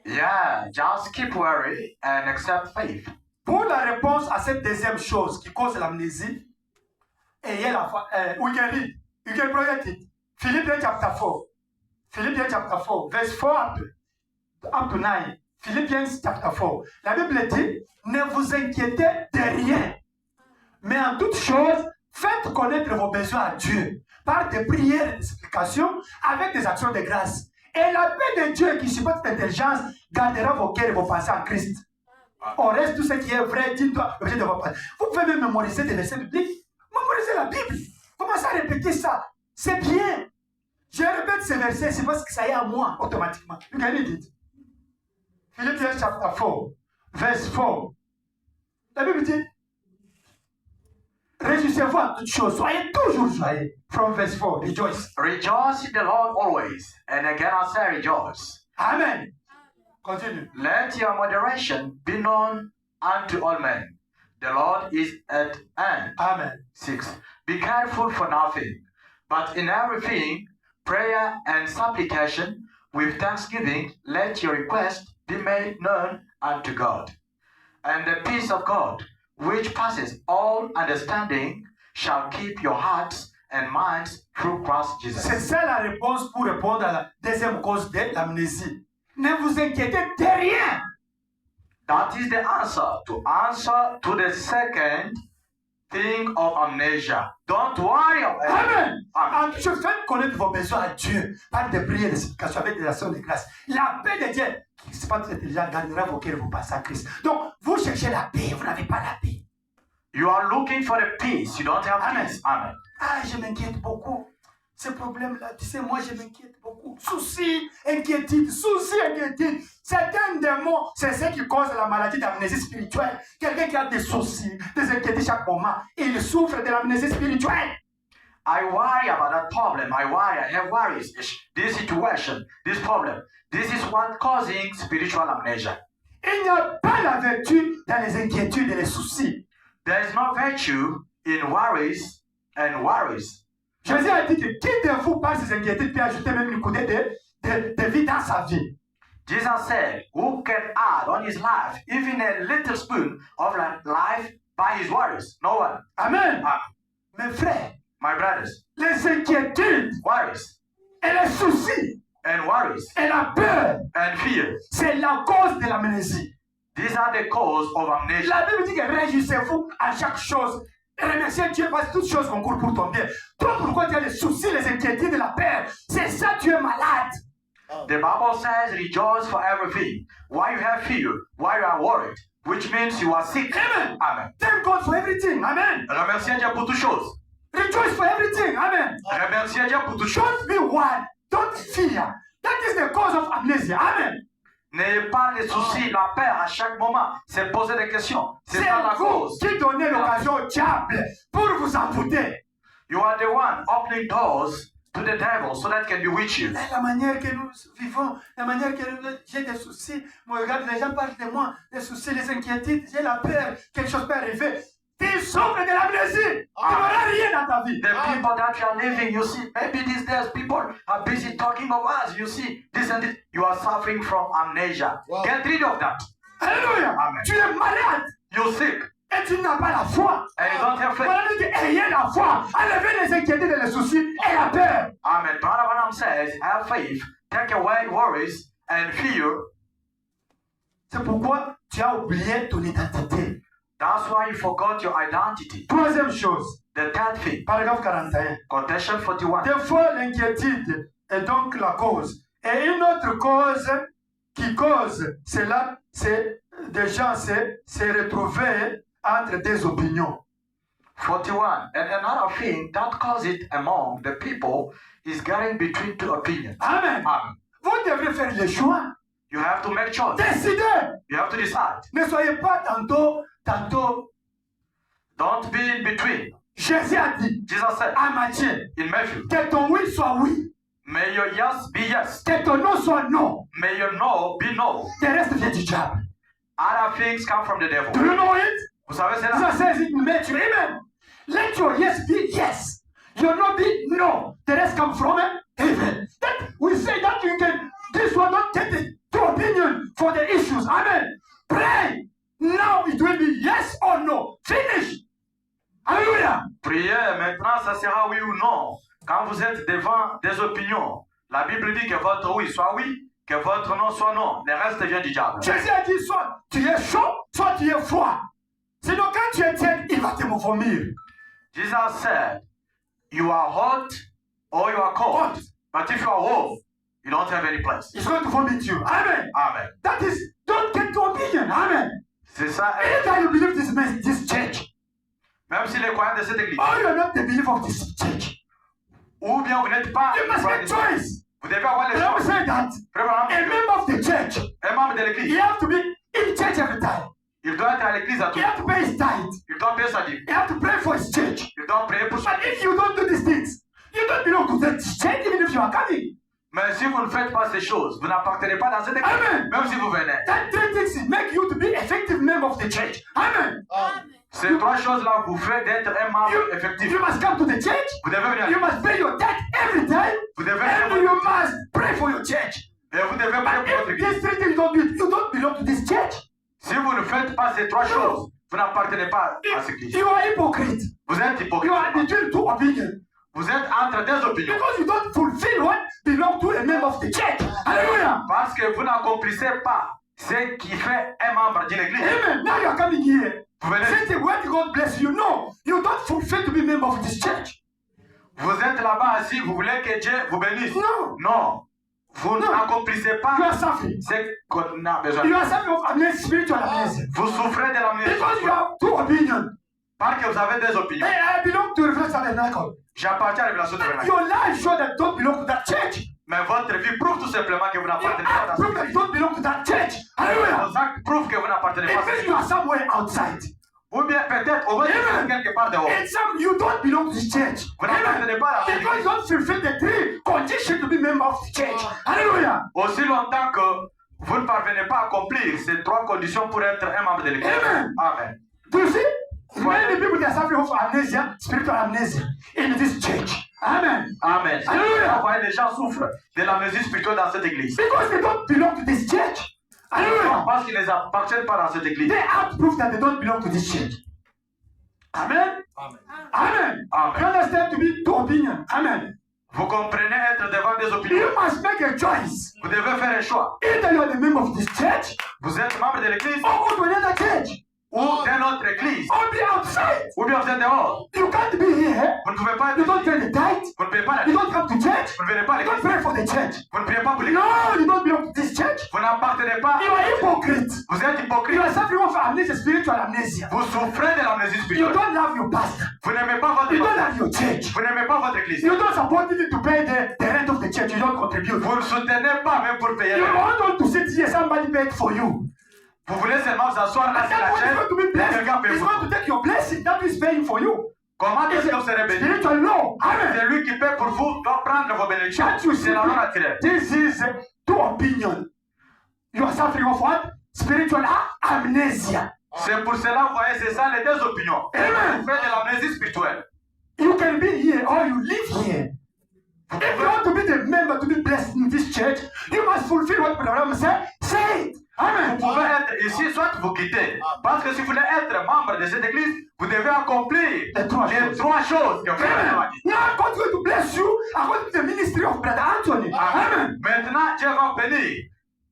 Yeah, just keep worry and accept faith. Pour la réponse à cette deuxième chose qui cause l'amnésie, ayez la foi. We can read. You can project it. Philippians chapter 4. Philippians chapter 4, verse 4 up to 9. Philippians chapter 4. La Bible dit, ne vous inquiétez de rien, mais en toute chose, faites connaître vos besoins à Dieu par des prières et des explications avec des actions de grâce. Et la paix de Dieu qui supporte l'intelligence gardera vos cœurs et vos pensées en Christ. Au reste, tout ce qui est vrai, dites-toi l'objet de vos pensées. Vous pouvez même mémoriser des versets bibliques. Mémorisez la Bible. Commencez à répéter ça. C'est bien. Je répète ces versets, c'est parce que ça y est à moi automatiquement. You can read it. Philippians chapter 4, verse 4. La Bible dit, réjouissez-vous en toutes choses, soyez toujours joyeux. From verse 4, rejoice. Rejoice in the Lord always. And again I say rejoice. Amen. Continue. Let your moderation be known unto all men. The Lord is at hand. Amen. 6. Be careful for nothing, but in everything, prayer and supplication, with thanksgiving, let your request be made known unto God. And the peace of God, which passes all understanding, shall keep your hearts and minds through Christ Jesus. C'est ça la réponse pour répondre à la deuxième cause de l'amnésie. Ne vous inquiétez de rien. That is the answer to the second think of amnesia. Don't worry about it. Amen. Amen. Je fais connaître vos besoins à Dieu par des prières, des supplications avec des actions de grâce. La paix de Dieu, qui n'est pas tout intelligent, gagnera vos cœurs et vous passez à Christ. Donc, vous cherchez la paix, vous n'avez pas la paix. You are looking for the peace. You don't have Amen. peace. Amen. Ah, je m'inquiète beaucoup. Ces problèmes-là, tu sais, moi, je m'inquiète beaucoup. Soucis, inquiétude, c'est un démon. C'est ce qui cause la maladie d'amnésie spirituelle. Quelqu'un qui a des soucis, des inquiétudes chaque moment, il souffre de l'amnésie spirituelle. I worry about that problem. I have worries. This situation, this problem. This is what causing spiritual amnesia. Il n'y a pas la vertu dans les inquiétudes et les soucis. There is no virtue in worries and worries. Jésus a dit que qui de vous par ses inquiétudes peut ajouter même une coudée de vie dans sa vie? Jesus said, who can add on his life even a little spoon of life by his worries? No one. Amen. Mes frères, My brothers, les inquiétudes worries et les soucis and worries et la peur, and fear. c'est la cause de l'amnésie. These are the cause of amnesia. La Bible dit que réjouissez-vous à chaque chose. Et remerciez Dieu parce que toutes choses concourent pour ton bien. Toi, pourquoi tu as les soucis, les inquiétudes, la peur? C'est ça, tu es malade. The Bible says, rejoice for everything. Why you have fear? Why you are worried? Which means you are sick. Amen. Amen. Thank God for everything. Amen. Remerciez Dieu pour toutes choses. Rejoice for everything. Amen. Remerciez Dieu pour toutes choses. Don't be one. Don't fear. That is the cause of amnesia. Amen. N'ayez pas les soucis, la peur à chaque moment. C'est poser des questions. C'est C'est ça la vous cause. qui donnez l'occasion au diable pour vous embouter. You are the one opening doors to the devil so that can bewitch you. La manière que nous vivons, la manière que j'ai des soucis, moi regarde, les gens parlent de moi, les soucis, les inquiétudes, j'ai la peur, quelque chose peut arriver. Tu souffres de l'amnésie, tu n'auras rien dans ta vie. The people that you are living, you see, maybe these days people are busy talking of us. You see, this and this. You are suffering from amnesia. Wow. Get rid of that. Alléluia. Amen. Tu es malade You're sick et tu n'as pas la foi. and you don't have faith. Voilà, dit ayez la foi, enlevez les inquiétudes et les soucis et la peur. Amen. Brother Branham says, have faith, take away worries and fear. C'est pourquoi tu as oublié ton identité. That's why you forgot your identity. Troisième chose, The third thing, paragraphe 41. quotation 41. Des fois, l'inquiétude est donc la cause. Et une autre cause qui cause cela, c'est des gens se retrouver entre des opinions. 41. And another thing that causes it among the people is getting between two opinions. Amen. Amen. Vous devrez faire le choix. You have to make choice. Décidez. You have to decide. Ne soyez pas tantôt. Don't be in between. Jésus a dit Jesus said à Matthieu in Matthew, que ton oui soit oui, may your yes be yes, que ton non soit non. may your no be no. Le reste vient du diable. Other things come from the devil. Do you know it? Vous savez cela? Jesus says it in Matthew. Amen. Let your yes be yes. Your no be no. The rest come from heaven. That we say that you can. This one not take the two opinion for the issues. Amen. Pray. Now it will be yes or no. Finish. Alléluia. Priez, maintenant ça sera oui ou non. Quand vous êtes devant des opinions, la Bible dit que votre oui soit oui, que votre non soit non. Le reste vient du diable. Jésus a dit soit tu es chaud, soit tu es froid. Sinon quand tu es tiède, il va te vomir. Jesus said, you are hot or you are cold. But if you are warm, you don't have any place. He's going to vomit you. Amen. Amen. That is, don't get to opinion. Amen. C'est ça. Anytime you believe this church, Même si les croyants de cette église, or you are not the believer of this church, ou bien vous n'êtes pas, you must make choice. vous devez avoir les The Bible choix. says that a member of the church, Un membre de he l'église, have to be in church every time. il doit être à l'église à tout He have to pay his tithe. Il doit payer sa dîme. He have to pray for his church. Il doit prier pour ça. But if you don't do these things, you don't belong to that church even if you are coming. Mais si vous ne faites pas ces choses, vous n'appartenez pas dans cette église. Amen. Même si vous venez. That three things make you to be effective member of the church. Amen. Ces trois choses-là vous font d'être un membre effectif. You must come to the church. Vous devez venir. You must pay your tithe every time. Vous devez And venir. you must pray for your church. Et vous devez prier But pour votre if église. these three things don't do it, you don't belong to this church. Si vous ne faites pas ces trois choses, vous n'appartenez pas à cette église. You are hypocrite. Vous êtes You hypocrite. are between two opinions. Vous êtes entre deux opinions. Because you don't fulfill what belongs to a member of the church. Hallelujah. Parce que vous n'accomplissez pas ce qui fait un membre d'une église. Amen. Now you are coming here. Vous venez, Saying, when God bless you, no, you don't fulfill to be member of this church. vous êtes là-bas assis, vous voulez que Dieu vous bénisse. No. Non. Vous Non. n'accomplissez You pas are suffering. ce qu'on a besoin. You are suffering of amnesia, spiritual amnesia. Vous souffrez de l'amnésie Because you have two opinions. parce que vous avez des opinions. Hey, I belong to Revelation Tabernacle. J'appartiens à la révélation de Vernacle. Your life shows that you don't belong to that church. Mais votre vie prouve tout simplement que vous Your n'appartenez pas à act cette prove that you don't belong to that church. église. Hallelujah. Vos actes prouvent que vous n'appartenez pas à It cette means you église. are somewhere outside. Ou bien peut-être au moins Amen. quelque part dehors. And some you don't belong to this church. Vous n'appartenez pas à cette Because you église. don't fulfill the three conditions to be member of the church. Hallelujah. Aussi longtemps que vous ne parvenez pas à accomplir ces trois conditions pour être un membre de l'église. Amen. Amen. Do you see? Many people they are suffering of amnesia, spiritual amnesia, in this church. Amen. Amen. Alléluia. Vous voyez, les gens souffrent de l'amnésie spirituelle dans cette église. Because they don't belong to this church. Hallelujah. Parce qu'ils ne appartiennent pas dans cette église. They have proof that they don't belong to this church. Amen. Amen. Amen. Amen. You understand to be two opinions. Amen. Vous comprenez être devant des opinions. You must make a choice. Vous devez faire un choix. Either you are the member of this church Vous êtes membre de l'église or go to another church ou d'une autre église. or be outside. Ou bien vous êtes dehors. You can't be here. Vous ne pouvez pas You être don't ici. pay the tithe. Vous ne payez pas la You dîme. don't come to church. Vous ne venez pas à You don't l'église. pray for the church. Vous ne priez pas pour l'église. No, you don't belong to this church. Vous n'appartenez pas. You are hypocrite. Vous êtes You hypocrite. are suffering from amnesia, spiritual amnesia. Vous souffrez de l'amnésie You spirituelle. don't have your pastor. Vous n'aimez pas votre You don't pasteur. have your church. Vous n'aimez pas votre église. You don't support even to pay the rent of the church. You don't contribute. Vous ne soutenez pas même pour payer. You les rentes. want to sit here, somebody paid for you. Vous voulez seulement vous asseoir là And sur that la one is chaise going to be et blessed. quelqu'un paye He's pour going vous. to take your blessing. That is paying for you. Comment It's est-ce que vous serez a béni? spiritual law. Amen. C'est lui qui paie pour vous, doit prendre vos bénédictions. Can't you see? C'est la loi naturelle. This is two opinions. You are suffering of what? Spiritual amnesia. C'est pour cela, vous voyez, c'est ça les deux opinions. Amen. Vous faites de l'amnésie spirituelle. You can be here or you live here. If you want to be the member to be blessed in this church, you must fulfill what Abraham said. Say it. Amen. Vous pouvez être ici, soit vous quittez. Parce que si vous voulez être membre de cette église, vous devez accomplir Les trois les choses. trois choses que frère Branham a Amen. dit. Now God's going to bless you according to the ministry of Brother Anthony. Amen. Maintenant, Dieu va bénir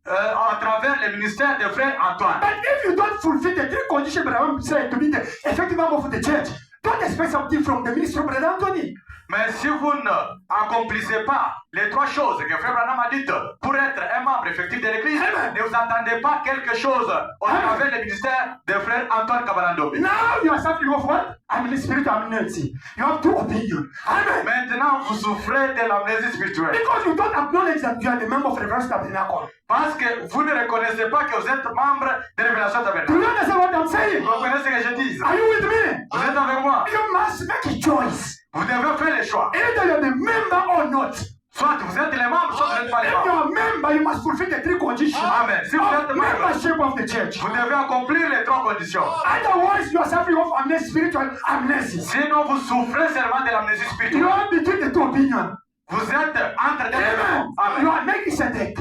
à travers le ministère de frère Antoine. But if you don't fulfill the three conditions Brother said to be the effective member of the church, don't expect something from the ministry of Brother Anthony. Mais si vous n'accomplissez pas les trois choses que frère Branham a dites pour être un membre effectif de l'église, Amen. ne vous attendez pas quelque chose au travers le ministère de frère Antoine Kabalandobi. Now you are suffering of what? I'm in spiritual amnesty. You have two opinions. Amen. Maintenant, vous souffrez de l'amnésie spirituelle. Because you don't acknowledge that you are the member of the Reverse Tabernacle. Parce que vous ne reconnaissez pas que vous êtes membre de Révélation Do Tabernacle. you understand what I'm saying? Vous comprenez ce que je dis? Are you with me? Vous êtes avec moi? You must make a choice. Vous devez faire le choix. Either you're the member or not. Soit vous êtes les membres, soit vous n'êtes pas les If membres. you're a member, you must fulfill the three conditions Amen. Si vous êtes of membre, membership of the church. vous devez accomplir les trois conditions. Otherwise, you are suffering of amnesia, spiritual amnesia. Sinon, vous souffrez seulement de l'amnésie You spirituelle. are between the two opinions. Vous êtes entre deux Amen. opinions. Amen. You are making Sedek.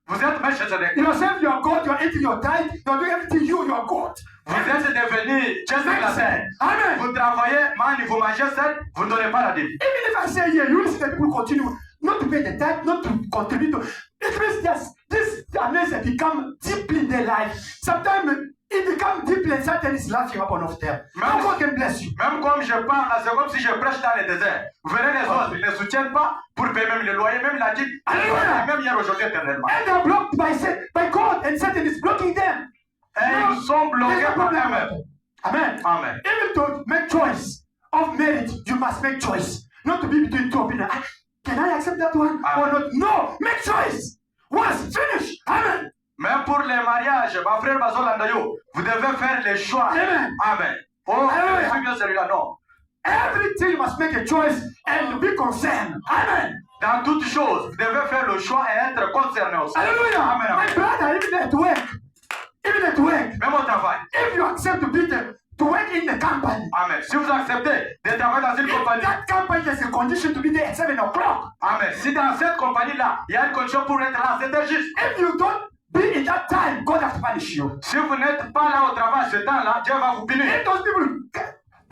Vous êtes Melchizedek. Yourself, you are God. You are eating your tithe. You are doing everything. You are God. Vous êtes devenu Jésus de la terre. Amen. Vous travaillez, vous mangez seul, vous ne donnez pas la dîme. Even if I say here, you will see that people continue not to pay the tithe, not to contribute to. It means that this amnesia become deeply in their life. Sometimes it becomes deeply and Satan is laughing upon of them. How God can bless you. Même comme je parle, là, c'est comme si je prêche dans le désert. Vous verrez les autres, ils ne soutiennent pas pour payer même le loyer, même la dîme. Alléluia. Même hier aujourd'hui éternellement. And they are blocked by God, and Satan is blocking them. Et ils sont bloqués There's no par problem. eux-mêmes. Amen. Amen. Even to make choice of marriage, you must make choice. Not to be between two opinions. Ah, can I accept that one or not? No, make choice. Once, finish. Amen. Même pour les mariages, ma frère Bazolandayo, vous devez faire les choix. Amen. Amen. Oh, Alléluia. je suis bien celui-là, non. Everything you must make a choice and be concerned. Amen. Dans toutes choses, vous devez faire le choix et être concerné aussi. Hallelujah. Amen. My Amen. brother, even at work, Même au travail. if you accept to work in the company, Amen. Si vous acceptez de travailler dans une if compagnie, that company has a condition to be there at 7 o'clock, Amen. Si dans cette compagnie-là, il y a une condition pour être là, c'est juste. if you don't be in that time, God has to punish you. Si vous n'êtes pas là au travail ce temps-là, Dieu va vous punir. If those people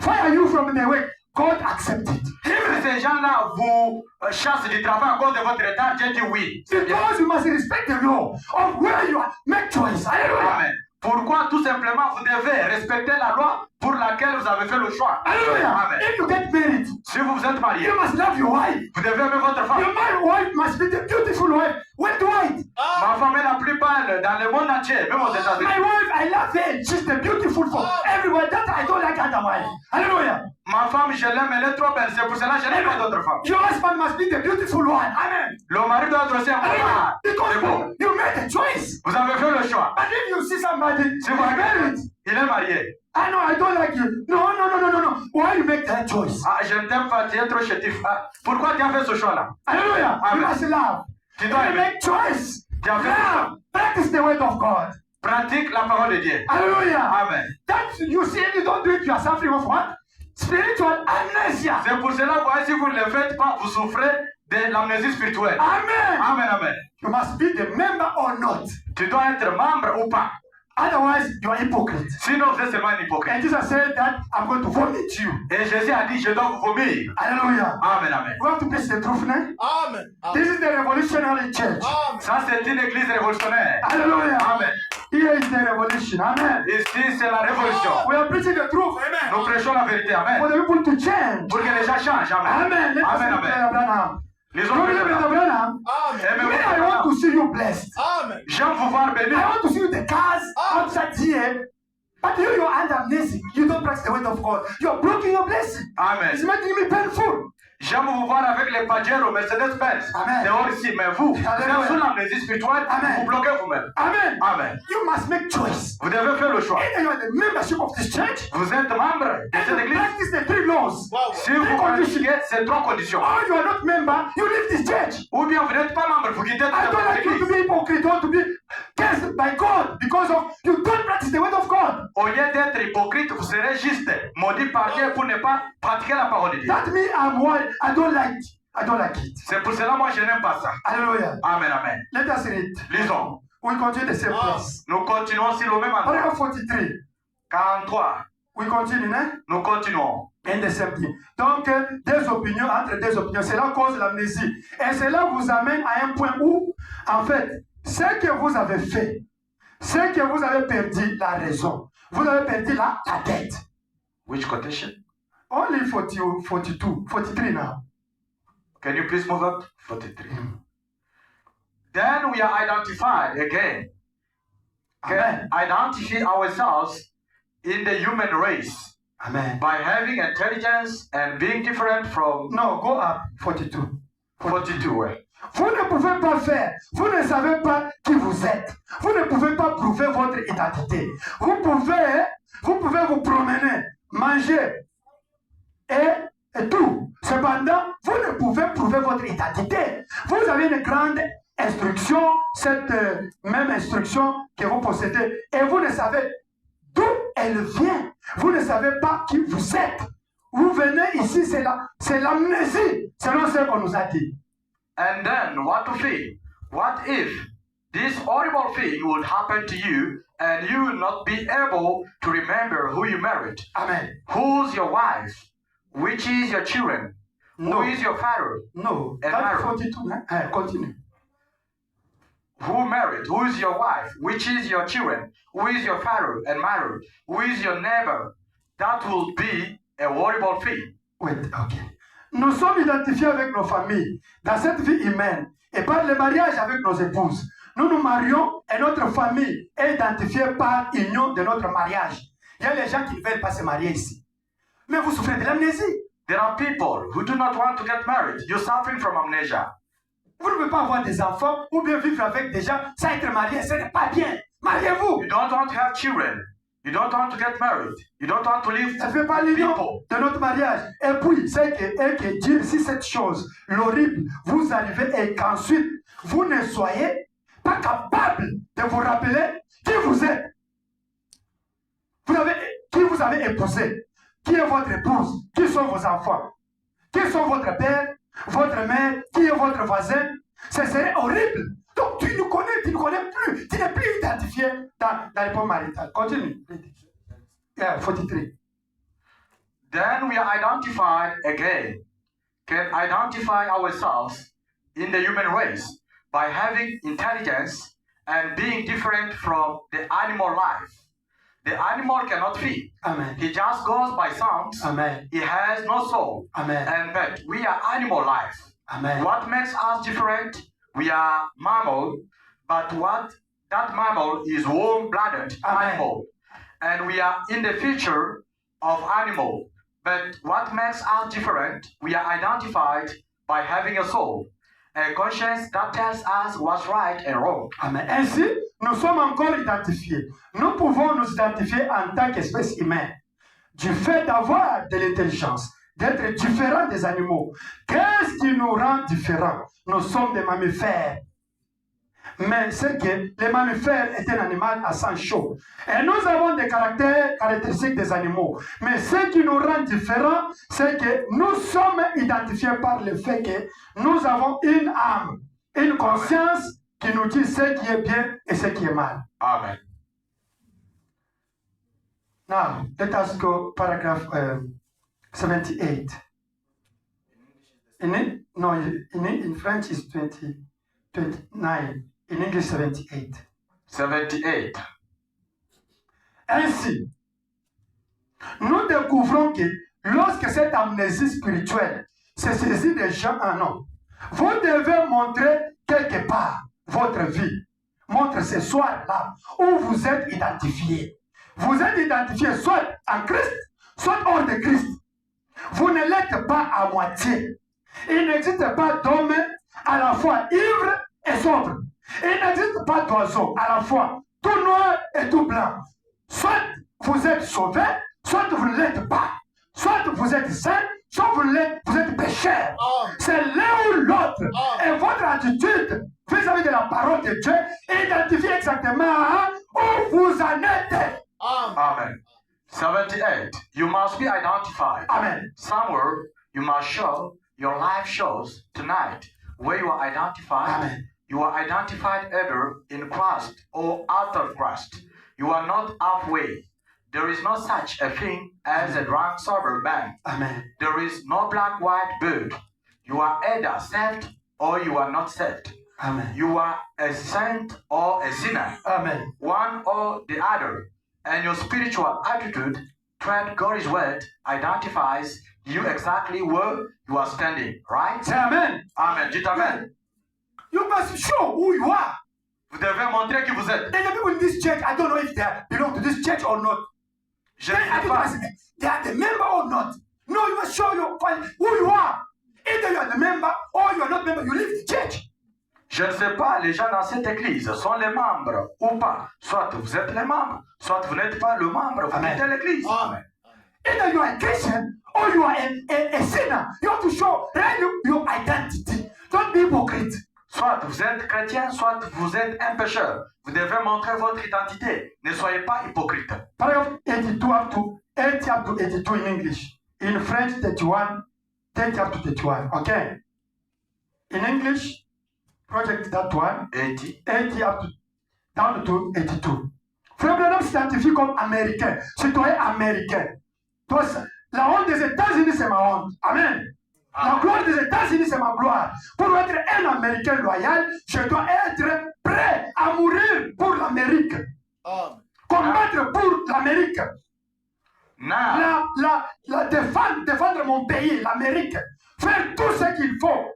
fire you from the work, God accepts it. Si ces gens-là vous chassent du travail à cause de votre retard, Dieu dit oui. C'est bien. Because you must respect the law of where you are. Make choice. Hallelujah. Amen. Pourquoi tout simplement vous devez respecter la loi pour laquelle vous avez fait le choix. Hallelujah. Amen. If you get married, Si vous vous êtes marié, you must love your wife. vous devez aimer votre femme. Your wife must be the beautiful wife. Worldwide. Ma femme est la plus belle dans le monde entier, même aux États-Unis. My wife, I love her. She's the beautiful for everyone. That I don't like other wife. Hallelujah. Ma femme, je l'aime, elle est trop belle. C'est pour cela que je n'aime pas d'autres femmes. Your husband must be the beautiful one. Amen. Le mari doit être aussi un bon Hallelujah. mari. C'est beau. Because you made a choice. Vous avez fait le choix. And if you see somebody, Si vous regardez, il est marié. I know I don't like you. No. Why you make that choice? Ah, je ne t'aime pas, tu es trop chétif. Ah, pourquoi tu as fait ce choix-là? Hallelujah. Amen. You must love. Tu You dois aimer. make choice. Tu as fait ce choix. Love. Practice the word of God. Pratique la parole de Dieu. Hallelujah. Amen. That you see, you don't do it, you are suffering of what? Spiritual amnesia. C'est pour cela que si vous ne le faites pas, vous souffrez de l'amnésie spirituelle. Amen. Amen, amen. You must be the member or not. Tu dois être membre ou pas. Otherwise, you are hypocrite. Sinon, vous êtes seulement un hypocrite. And Jesus said that I'm going to vomit you. Et Jésus a dit, je dois vous vomir. Hallelujah. Amen, amen. We have to preach the truth now. Amen. This is the revolutionary church. Amen. Ça, c'est une église révolutionnaire. Hallelujah. Amen. Here is the revolution. Amen. Ici, c'est la révolution. We are preaching the truth. Nous prêchons la vérité. Amen. For the people to change. Pour que les gens changent. Amen. Amen. Let us Amen, see amen. Brother Branham. Les Don't autres, believe Brother Branham. Amen. Me, I want to see you blessed. Amen. j'aime vous voir béni. I want to see you the cars outside here. But you're under amnesia. You don't practice the word of God. You're blocking your blessing. Amen. It's making me painful. J'aime vous voir avec les Pajero, Mercedes-Benz. Amen. Dehors ici. Mais vous, vous Alléluia. êtes sous l'amnésie spirituelle. Amen. Vous bloquez vous-même. Amen. Amen. You must make choice. Vous devez faire le choix. Either you are the membership of this church Vous êtes membre de and cette you église. practice the three laws. Wow. Si vous pratiquez ces trois conditions. Or you are not member, you leave this church. Ou bien vous n'êtes pas membre, vous quittez I don't like cette you to église. be hypocrite or to be cursed by God because of you don't practice the word of God. Au lieu d'être hypocrite, vous serez juste maudit par Dieu pour ne pas pratiquer la parole de Dieu. That means I'm worried. I don't like it. C'est pour cela moi je n'aime pas ça. Hallelujah. Amen, amen. Let us read. Lisons. We continue the same place. Nous continuons sur le même endroit. Paragraph 43. 43. We continue, hein? Nous continuons. And the same thing. Donc, des opinions, entre deux opinions, cela cause l'amnésie. Et cela vous amène à un point où, en fait, ce que vous avez fait, ce que vous avez perdu la raison, vous avez perdu la tête. Which quotation? Only 43 now. Can you please move up? 43. Then we are identified again. Amen. Identify ourselves in the human race Amen. by having intelligence and being different from No, go up. 42. 42. ouais. Vous ne pouvez pas faire, vous ne savez pas qui vous êtes. Vous ne pouvez pas prouver votre identité. Vous pouvez vous promener, manger et tout. Cependant, vous ne pouvez prouver votre identité. Vous avez une grande instruction, cette même instruction que vous possédez, et vous ne savez d'où elle vient. Vous ne savez pas qui vous êtes. Vous venez ici, c'est l'amnésie, selon ce qu'on nous a dit. And then what to feel? What if this horrible thing would happen to you and you will not be able to remember who you married? Amen. Who's your wife? Which is your children? No. Who is your father? No, And that's married. 42. Continue. Who married? Who is your wife? Which is your children? Who is your father and mother? Who is your neighbor? That will be a horrible thing. Wait, ok. Nous sommes identifiés avec nos familles dans cette vie humaine et par le mariage avec nos épouses. Nous nous marions et notre famille est identifiée par union de notre mariage. Il y a les gens qui ne veulent pas se marier ici. Mais vous souffrez de l'amnésie. There are people who do not want to get married. You're suffering from amnesia. Vous ne pouvez pas avoir des enfants ou bien vivre avec des gens sans être marié. Ce n'est pas bien. Mariez-vous. You don't want to have children. You don't want to get married. You don't want to live Ça ne fait pas with l'union people. de notre mariage. Et puis, c'est que Dieu, si cette chose, l'horrible, vous arrivez et qu'ensuite, vous ne soyez pas capable de vous rappeler qui vous êtes. Qui vous avez épousé. Qui est votre épouse. Qui sont vos enfants. Qui sont votre père, votre mère, qui est votre voisin. Ce serait horrible. Donc, tu ne connais plus. Tu n'es plus identifié dans les pommes maritales. Continue. Yeah, 43. then we are identified again, can identify ourselves in the human race by having intelligence and being different from the animal life. The animal cannot feel. Amen. He just goes by sounds. Amen. He has no soul. Amen. But we are animal life. Amen. What makes us different? We are mammal, but that mammal is warm-blooded animal. And we are in the future of animal. But what makes us different? We are identified by having a soul, a conscience that tells us what's right and wrong. Amen. Ainsi, nous sommes encore identifiés. Nous pouvons nous identifier en tant qu'espèce humaine du fait d'avoir de l'intelligence, d'être différents des animaux. Qu'est-ce qui nous rend différents? Nous sommes des mammifères. Mais c'est que les mammifères est un animal à sang chaud. Et nous avons des caractéristiques des animaux. Mais ce qui nous rend différents, c'est que nous sommes identifiés par le fait que nous avons une âme, une conscience qui nous dit ce qui est bien et ce qui est mal. Amen. Now, let us go paragraph 78. In French is 29. In English, 78. 78. Ainsi, nous découvrons que lorsque cette amnésie spirituelle se saisit des gens en homme, vous devez montrer quelque part votre vie. Montre ce soir-là où vous êtes identifié. Vous êtes identifié soit en Christ, soit hors de Christ. Vous ne l'êtes pas à moitié. Il n'existe pas d'homme à la fois ivre et sobre. Il n'existe pas d'oiseau à la fois tout noir et tout blanc. Soit vous êtes sauvé, soit vous ne l'êtes pas. Soit vous êtes saint, soit vous êtes pécheur. C'est l'un ou l'autre. Et votre attitude vis-à-vis de la parole de Dieu identifie exactement où vous en êtes. Amen. 78. You must be identified. Amen. Somewhere you must show, your life shows tonight where you are identified. Amen. You are identified either in Christ or out of Christ. You are not halfway. There is no such a thing as a drunk sober man. Amen. There is no black-white bird. You are either saved or you are not saved. Amen. You are a saint or a sinner. Amen. One or the other. And your spiritual attitude toward God's word identifies you exactly where you are standing, right? C'est Amen. Amen. Dites Amen. You must show who you are. Vous devez montrer qui vous êtes. There's the people in this church, I don't know if they belong to this church or not. Je ne sais pas. They are the member or not. No, you must show who you are. Either you are the member or you are not member, you leave the church. Je ne sais pas, les gens dans cette église sont les membres ou pas. Soit vous êtes les membres, soit vous n'êtes pas le membre, vous quittez l'église. Amen. Either you are a Christian or you are a sinner. You have to show your identity. Don't be hypocrite. Soit vous êtes chrétien, soit vous êtes un pécheur. Vous devez montrer votre identité. Ne soyez pas hypocrite. Paragraph 82 up to 80 up to 82 in English. In French, 31, 30 up to 31. Okay? In English, project that one. 80 up to down to 82. Frère Branham s'identifie comme américain, citoyen américain. Toi, la honte des États-Unis, c'est ma honte. Amen. La gloire des États-Unis, c'est ma gloire. Pour être un Américain loyal, je dois être prêt à mourir pour l'Amérique. Combattre pour l'Amérique. Défendre mon pays, l'Amérique. Faire tout ce qu'il faut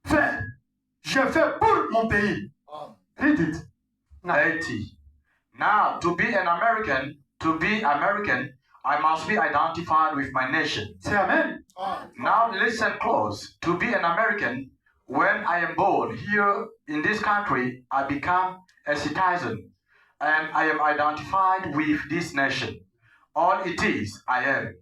faire. Je fais pour mon pays. Read it. 80. Now, to be American, I must be identified with my nation. Say amen. Now listen close. To be an American, when I am born here in this country, I become a citizen. And I am identified with this nation. All it is, I am.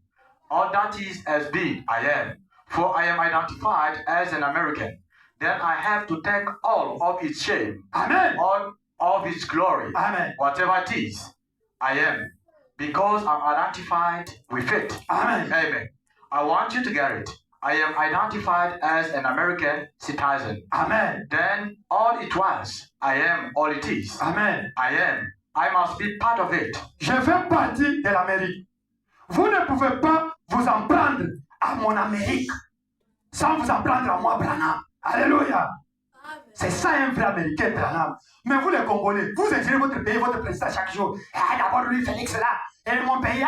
All that is has been, I am. For I am identified as an American. Then I have to take all of its shame. Amen. All of its glory. Amen. Whatever it is, I am. Because I'm identified with it. Amen. Amen. I want you to get it. I am identified as an American citizen. Amen. Then all it was, I am all it is. Amen. I am. I must be part of it. Je fais partie de l'Amérique. Vous ne pouvez pas vous en prendre à mon Amérique, sans vous en prendre à moi, Branham. Alléluia. C'est ça un vrai Américain, Branham. Mais vous les Congolais, vous exilez votre pays, votre président chaque jour. Ah, d'abord lui, Félix là. Et mon pays,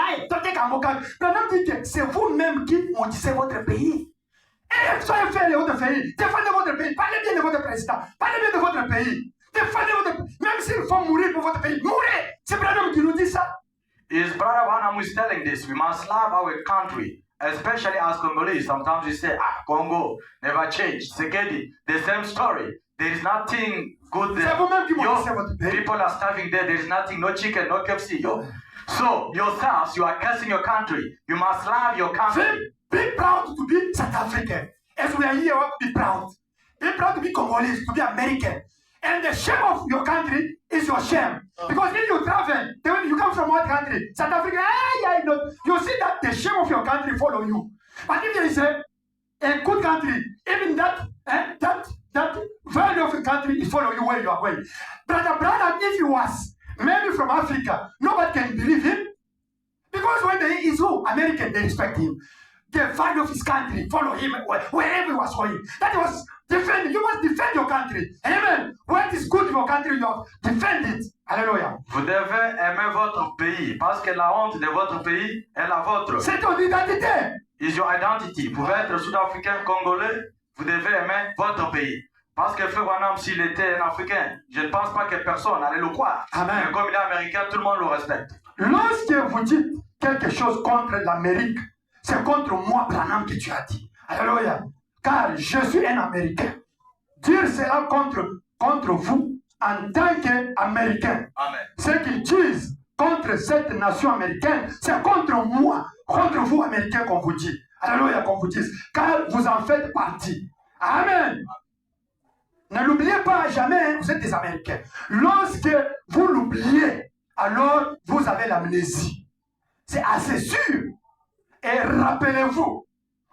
Branham dit que c'est vous-même qui maudissez votre pays. Et soyez fiers de votre pays. Défendez votre pays. Parlez bien de votre président. Parlez bien de votre pays. Défendez votre pays. Même s'il faut mourir pour votre pays, mourrez. C'est Branham qui nous dit ça. Is Brother Branham who is telling this? We must love our country, especially as Congolese. Sometimes we say, Congo never changed. Sekedi, the same story. There is nothing good there. C'est vous-même qui maudissez votre pays. People are starving there. There is nothing, no chicken, no KFC. So yourselves, you are cursing your country. You must love your country. Be proud to be South African. As we are here, be proud. Be proud to be Congolese, to be American. And the shame of your country is your shame. Because if you travel, then you come from what country? South Africa, you see that the shame of your country follow you. But if there is a good country, even that value of the country is follow you where you are going. Brother, if he was maybe from Africa, nobody can believe him. Because when they is who? American, they respect him. The value of his country, follow him wherever he was going. That was defend. You must defend your country. Amen. What is good in your country, you defend it. Alléluia. Vous devez aimer votre pays parce que la honte de votre pays est la vôtre. C'est ton identité. Is your identity. Vous pouvez être sud-africain, congolais, vous devez aimer votre pays. Parce que Frère Branham, s'il était un Africain, je ne pense pas que personne allait le croire. Amen. Mais comme il est américain, tout le monde le respecte. Lorsque vous dites quelque chose contre l'Amérique, c'est contre moi, Branham, que tu as dit. Alléluia. Car je suis un Américain. Dire cela contre vous en tant qu'Américain. Amen. Ce qu'ils disent contre cette nation américaine, c'est contre moi, contre vous, Américains, qu'on vous dit. Alléluia, qu'on vous dise. Car vous en faites partie. Amen. Ne l'oubliez pas jamais, vous êtes des Américains. Lorsque vous l'oubliez, alors vous avez l'amnésie. C'est assez sûr. Et rappelez-vous,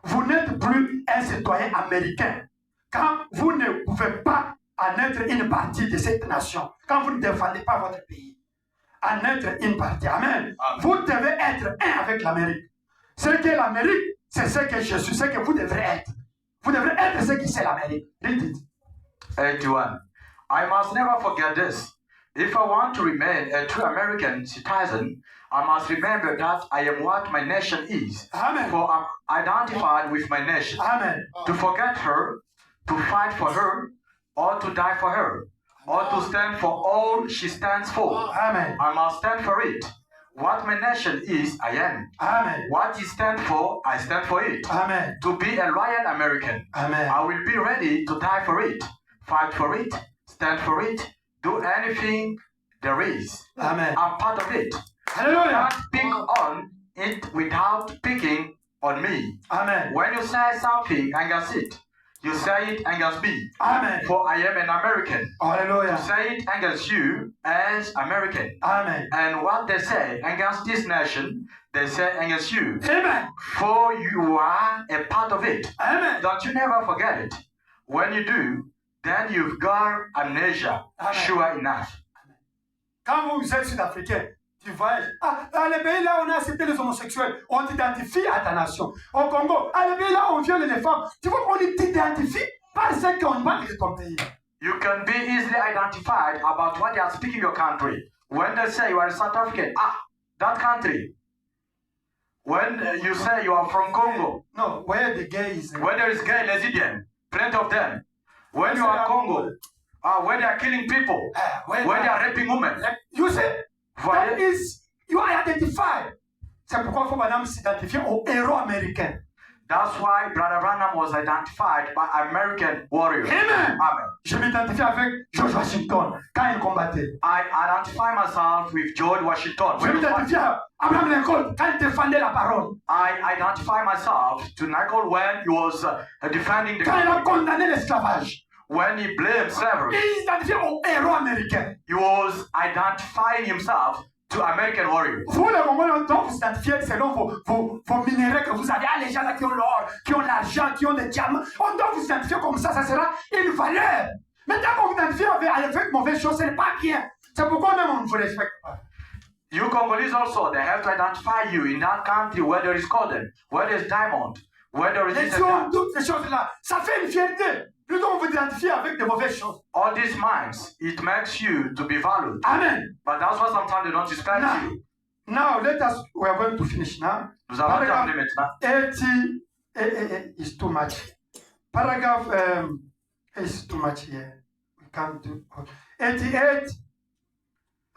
vous n'êtes plus un citoyen américain. Quand vous ne pouvez pas en être une partie de cette nation, quand vous ne défendez pas votre pays, en être une partie. Amen. Vous devez être un avec l'Amérique. Ce qu'est l'Amérique, c'est ce que je suis, ce que vous devrez être. Vous devrez être ce qui c'est l'Amérique. Read 81. I must never forget this. If I want to remain a true American citizen, I must remember that I am what my nation is. Amen. For I'm identified with my nation. Amen. To forget her, to fight for her, or to die for her, or to stand for all she stands for. Amen. I must stand for it. What my nation is, I am. Amen. What it stands for, I stand for it. Amen. To be a loyal American, Amen. I will be ready to die for it, fight for it, stand for it, do anything there is. Amen. I'm part of it. Hallelujah. Can't pick on it without picking on me. Amen. When you say something against it, you say it against me. Amen. For I am an American. To Hallelujah. say it against you as American. Amen. And what they say against this nation, they say against you. Amen. For you are a part of it. Amen. Don't you never forget it. When you do, then you've got amnesia. Amen. Sure enough. Quand vous êtes sud-africain, tu voyages. Dans les pays là où on a accepté les homosexuels, on t'identifie à ta nation. Au Congo, les pays là où on viole les femmes, tu vois qu'on t'identifie parce qu'on manque de ton pays. You can be easily identified about what they are speaking your country. When they say you are a South African, that country. When you say you are from Congo, No, where the gay is. when there is gay lesbian, plenty of them. When you are Congo, when they are killing people, when they are raping women. You say, that is, you are identified. C'est pourquoi il faut madame s'identifier au héros américain. That's why Brother Branham was identified by American warriors. Amen. Amen. Je m'identifie avec George Washington quand il combattait. I identify myself with George Washington. Je m'identifie à Abraham Lincoln quand il défendait la parole. I identify myself to Lincoln when he was defending the Quand il a country. condamné l'esclavage. When he blamed slavery, Il s'identifiait au héros américain. he was identifying himself to American warriors. Vous, les Congolais, donc vous identifiez selon vos minéraux que vous avez. Les gens là qui ont l'or, qui ont l'argent, qui ont des diamants, on doit vous identifier comme ça sera une valeur. Mais tant qu'on vous identifie avec mauvaise chose, ce n'est pas bien. C'est pourquoi même on ne vous respecte pas. You Congolese also, they have to identify you in that country where there is cotton, where there is diamond, where there is Les this and that. toutes ces choses-là, ça fait une fierté. Plutôt on vous identifie avec de mauvaises choses. All these minds, it makes you to be valued. Amen. But that's why sometimes they don't respect Now, you. now let us, we are going to finish now. Nous allons terminer maintenant. 80 is too much. Paragraph is too much here. We can't do. Okay. 88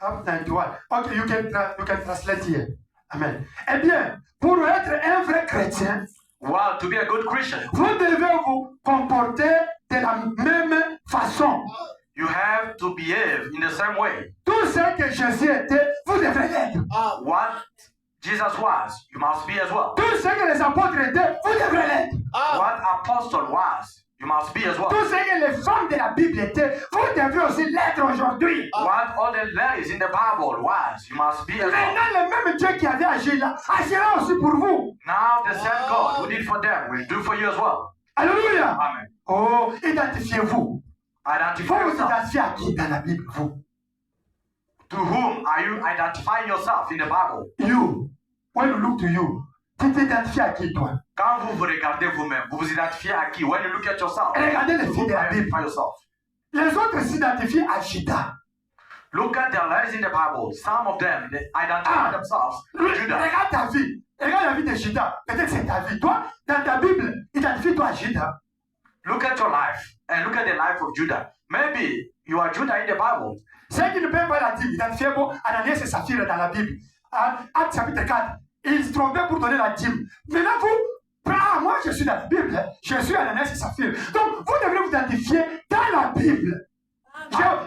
up 91. Okay, you can translate here. Amen. Eh bien, pour être un vrai chrétien, Wow, to be a good Christian, vous devez vous comporter de la même façon. you have to behave in the same way. Tout ce que Jésus était, vous devrez l'être. What Jesus was, you must be as well. Tout ce que les apôtres étaient, vous devrez l'être. What apostle was, you must be as well. Tout ce que les femmes de la Bible étaient, vous devrez aussi l'être aujourd'hui. What all the ladies in the Bible was, you must be as well. Maintenant, le même Dieu qui avait agi là, agira aussi pour vous. Now the same God who did for them will do for you as well. Alléluia. Amen. Oh, identifiez-vous. Identify Vous vous yourself. identifiez à qui dans la Bible, vous? To whom are you identifying yourself in the Bible? You. When you look to you, tu t'identifies à qui, toi? Quand vous vous regardez vous-même, vous vous identifiez à qui? When you look at yourself, Regardez les who filles de la Bible. identify yourself. Les autres s'identifient à Judas. Look at the ladies in the Bible. Some of them, they identify themselves to Judah. Regarde ta vie. Regarde la vie de Judas. Peut-être c'est ta vie. Toi, dans ta Bible, identifie-toi à Judas. Look at your life and look at the life of Judah. Maybe you are Judah in the Bible. Ceux qui ne payent pas la dîme, identifiez-vous Ananias et Saphir dans la Bible. Acte chapitre 4, ils se trompaient pour donner la dîme. Maintenant, vous, moi je suis dans la Bible, je suis Ananias et Saphir. Donc, vous devrez vous identifier dans la Bible.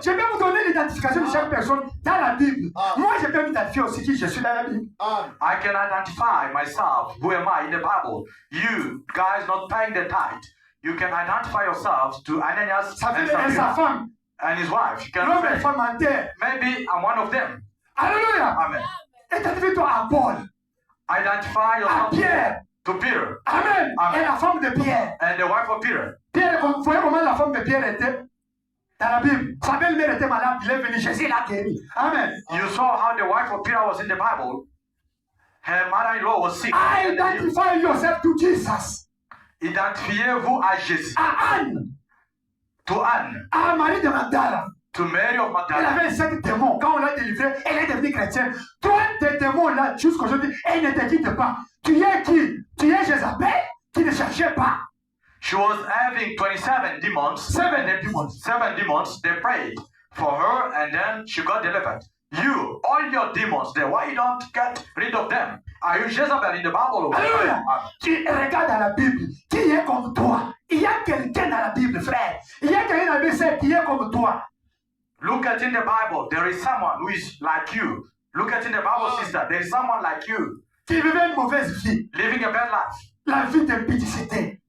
Je vais vous donner l'identification de chaque personne dans la Bible. Moi, je peux m'identifier aussi qui je suis dans la Bible. I can identify myself. Who am I in the Bible? You guys not paying the tithe. You can identify yourselves to Ananias Saphir and et sa Sapphira femme, and his wife. You can l'homme et la say, femme en terre. maybe I'm one of them. Alléluia. Amen. Identifie-toi à Paul, Identify à yourself Pierre. to Peter Amen. Amen. Et la femme de Pierre. and the wife of Peter. Pierre, vous voyez comment la femme de Pierre était dans la Bible. Sa belle-mère était malade, il est venu, Jésus l'a guéri. Amen. You saw how the wife of Peter was in the Bible. Her mother-in-law was sick. Identify yourself to Jesus. Identifiez-vous à Jésus. À Anne, To Anne. à Marie de Magdala. To Mary of Elle Magdala. avait 5 démons. Quand on l'a délivrée, elle est devenue chrétienne. Toi, tes démons-là, jusqu'aujourd'hui, elle ne te quitte pas. Tu es qui? Tu es Jézabel qui ne cherchait pas. She was having 27 demons. Seven demons. 7 demons. They prayed for her and then she got delivered. You, all your demons there, why you don't get rid of them? Are you Jezebel in the Bible? Alléluia. Tu regardes dans la Bible. Qui est comme toi? Il y a quelqu'un dans la Bible, frère. Il y a quelqu'un dans la Bible qui est comme toi. Look at in the Bible, there is someone who is like you. Look at in the Bible, sister, there is someone like you. Qui vivait une mauvaise vie. Living a bad life. La vie d'impudicité.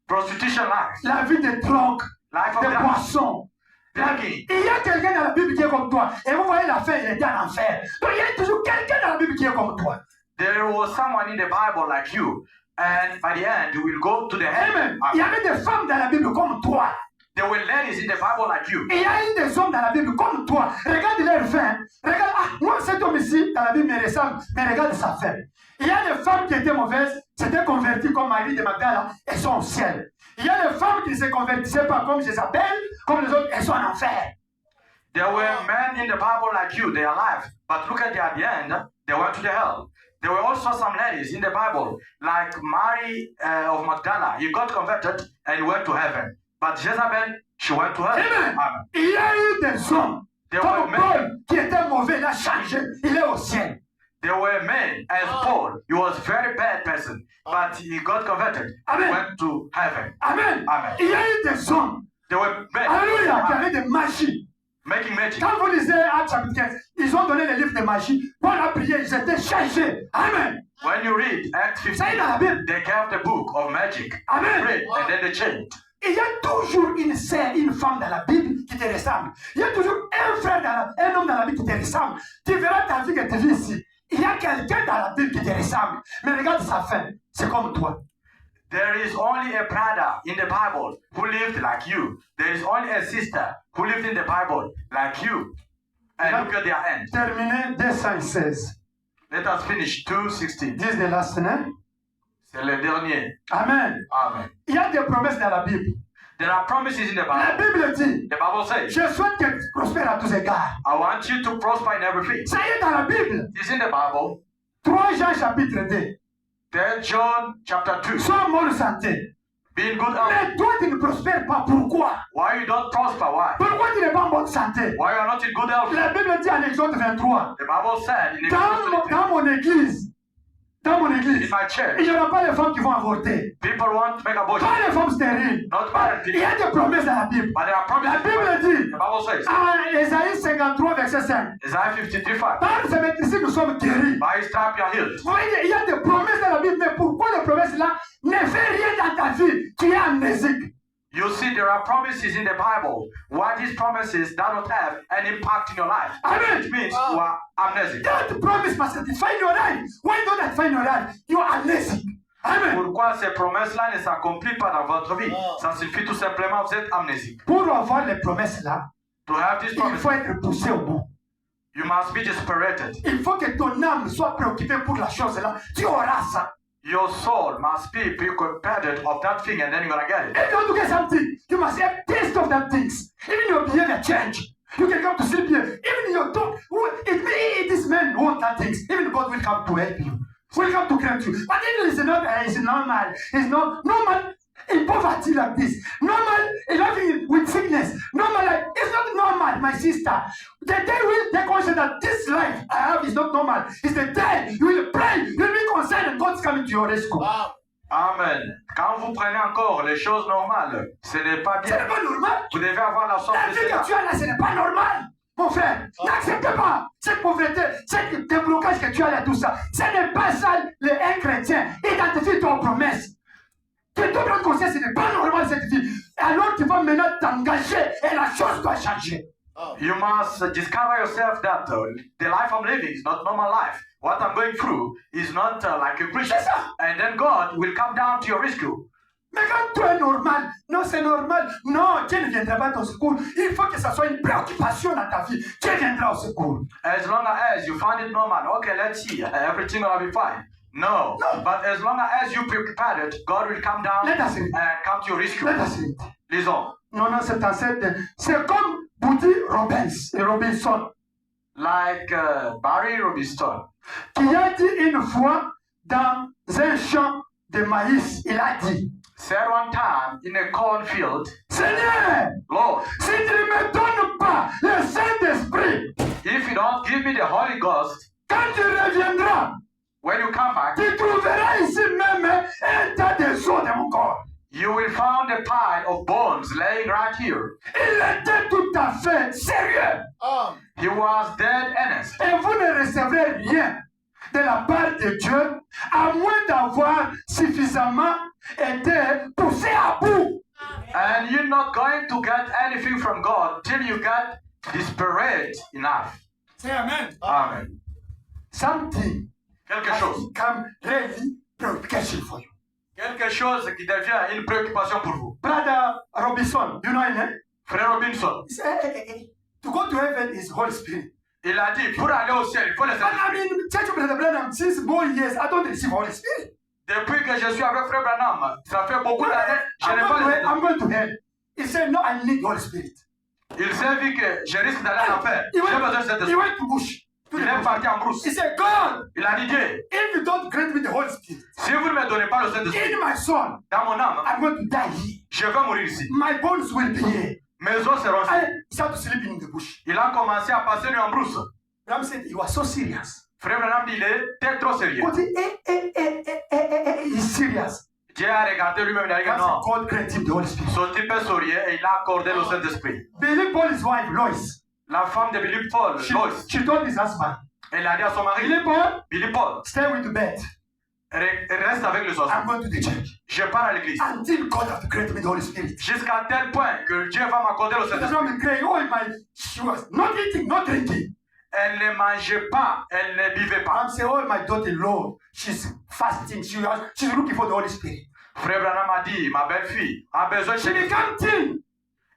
Prostitution life. La vie de drogue. Life of De drugs. poisson. Drinking. Il y a quelqu'un dans la Bible qui est comme toi. Et vous voyez la fin, il était en enfer. Donc il y a toujours quelqu'un dans la Bible qui est comme toi. There was someone in the Bible like you. And by the end, you will go to the heaven. Amen. Il y avait des femmes dans la Bible comme toi. There were ladies in the Bible like you. Et il y a eu des hommes dans la Bible comme toi. Regarde leur fin. Regarde, moi cet homme ici dans la Bible me ressemble, mais regarde sa fin. Il y a des femmes qui étaient mauvaises, s'étaient converties comme Marie de Magdala, elles sont au ciel. Il y a des femmes qui ne se convertissaient pas comme Jézabel, comme les autres, elles sont en enfer. There were men in the Bible like you, they are alive. But look at the end, they went to the hell. There were also some ladies in the Bible, like Mary of Magdala. He got converted and he went to heaven. But Jezebel, she went to hell. Amen. Amen. Il y a eu des hommes There comme were men. Paul qui était mauvais, il a changé, il est au ciel. There were men as Paul. He was a very bad person, but he got converted. Amen. He went to heaven. Amen. Amen. Il y a eu des hommes, There were men alléluia, qui avaient des magies. making magic. Quand vous lisez Actes chapitre 15, ils ont donné les livres de magie. Paul a prié, ils étaient changés. Amen. When you read Acts Ça est dans la 15, Bible. they gave the book of magic. Amen. Read, and then they changed. Il y a toujours une sœur, une femme dans la Bible qui te ressemble. Il y a toujours un frère, un homme dans la Bible qui te ressemble. Tu verras ta vie que tu vis ici. Il y a quelqu'un dans la Bible qui te ressemble. Mais regarde sa fin. C'est comme toi. There is only a brother in the Bible who lived like you. There is only a sister who lived in the Bible like you. and look at their end. Terminé 216. Let us finish 2:16. This is the last name. C'est le dernier. Amen. Amen. Il y a des promesses dans la Bible. There are promises in the La Bible. Bible dit, The Bible says, je souhaite que tu prospères à tous égards. I want you to prosper in everything. Ça y est dans la Bible. It's in the Bible. 3 Jean chapitre 2. 3 John chapter 2. Sois en bonne santé. Be in good health. Mais toi, tu ne prospères pas. Pourquoi? Why you don't prosper? Why? Pourquoi tu n'es pas en bonne santé? Why you are not in good health? La Bible dit en Exode 23, The Bible said in Exodus 23, dans mon église, in my church, il n'y aura pas les femmes qui vont avorter. people want to make abortion. Pas les femmes stériles. Not married Il people. y a des promesses dans la Bible. But there are La promises. Bible dit, The Bible says, en Ésaïe 53, verset 5, Isaiah 53:5, par ces médecines, nous sommes guéris. by his stripe you are healed. Vous voyez, il y a des promesses dans la Bible, mais pourquoi les promesses-là ne font rien dans ta vie? Tu es amnésique. You see, there are promises in the Bible. Why these promises do not have an impact in your life? Amen. Which means you are amnesic. Don't promise parce que tu fais your life. Why don't I find your life? You are amnésique. Amen. Pourquoi ces promesses-là ne s'accomplissent pas dans votre vie? Ça suffit tout simplement, vous êtes amnésique. Pour avoir les promesses-là, To have these il promises, faut être poussé au bout. you must be desperate. Il faut que ton âme soit préoccupée pour la chose-là. Tu auras ça. Your soul must be preoccupied of that thing and then you're gonna get it. If you want to get something, you must have taste of that things. Even your behavior change. You can come to sleep here. Even your talk, this man want that things. Even God will come to help you. Will come to grant you. But if it's not, it's normal. It's not normal in poverty like this. Normal in living with sickness. Normal like it's not normal, my sister. The day will take conscious that this life I have is not normal. It's the day you will pray, you will be concerned, and God's coming to your rescue. Wow. Amen. Quand vous prenez encore les choses normales, ce n'est pas Ce bien. n'est pas normal. Vous devez avoir la sorte La de vie cela. que tu as là, ce n'est pas normal. Mon frère, n'accepte pas cette pauvreté, cette déblocage que tu as là, tout ça. Ce n'est pas ça, un chrétien. Identifie ton promesse. Que tu prends conscience, ce n'est pas normal cette vie. Alors tu vas maintenant t'engager et la chose doit changer. You must discover yourself that the life I'm living is not normal life. What I'm going through is not like a Christian. C'est ça. And then God will come down to your rescue. Mais quand tu es normal, non, c'est normal. Non, Dieu ne viendra pas à ton secours. Il faut que ça soit une préoccupation dans ta vie. Dieu viendra au secours. As long as you find it normal, okay, let's see, everything will be fine. No. But as long as you prepare it, God will come down Let us read. and come to your rescue. Let us read. Lisons. Non, non, c'est comme Woody Robinson, Like Barry Robinson, qui a dit une fois dans un champ de maïs, il a dit, said one time in a cornfield, Seigneur, Lord, si tu ne me donnes pas le Saint-Esprit, if you don't give me the Holy Ghost, quand tu reviendras, when you come back, tu trouveras ici même un tas de os de mon corps. you will find a pile of bones laying right here. Il était tout à fait sérieux. He was dead earnest. Et vous ne recevrez rien de la part de Dieu, à moins d'avoir suffisamment été poussé à bout. And you're not going to get anything from God till you get desperate enough. Say amen. Amen. Something Quelque has chose. become really preoccupation for you. Quelque chose qui devient une préoccupation pour vous. Brother Robinson, you know him, eh? Frère Robinson, He said, to go to heaven is Holy Spirit. il a dit, pour aller au ciel, il faut le But I Saint-Esprit. mean, Church of Brother Branham, since more years, I don't receive Holy Spirit. Depuis que je suis avec Frère Branham, ça fait beaucoup d'années, je n'ai pas le Saint-Esprit. I'm going to hell. He said, no, I need Holy Spirit. Il s'est vu que je risque d'aller en enfer. He J'ai besoin de went, cet he esprit. went to bush. To Il the est bush. parti en brousse. He said, God, Il a dit, Dieu, if you don't grant me the Holy Spirit si vous ne me donnez pas le Saint-Esprit in my soul, dans mon âme, I'm going to die here. je vais mourir ici. My bones will be here. Mes os seront ici. I started to sleep in the bush. Il a commencé à passer nuit en brousse. Ram said, he was so serious. Frère Branham dit, il était trop sérieux. But he's serious. Dieu a regardé lui-même, il a dit, Ram non, said, God grant him the Holy Spirit. son type est sérieux et il a accordé le Saint-Esprit. Billy Paul's wife, Lois, La femme de Billy Paul, Lois, she told his husband, elle a dit à son mari, Billy Paul, Billy Paul, stay with the bed. reste avec les os. I'm going to the church. Je pars à l'église. Until God has to grant me the Holy Spirit. Jusqu'à tel point que Dieu va m'accorder le She does Saint-Esprit. not be crying, oh, she was not eating, not drinking. Elle ne mangeait pas, elle ne buvait pas. I'm saying, oh, my daughter-in-law, she's fasting, she's looking for the Holy Spirit. Frère Branham a dit, ma belle-fille a besoin de She became thin.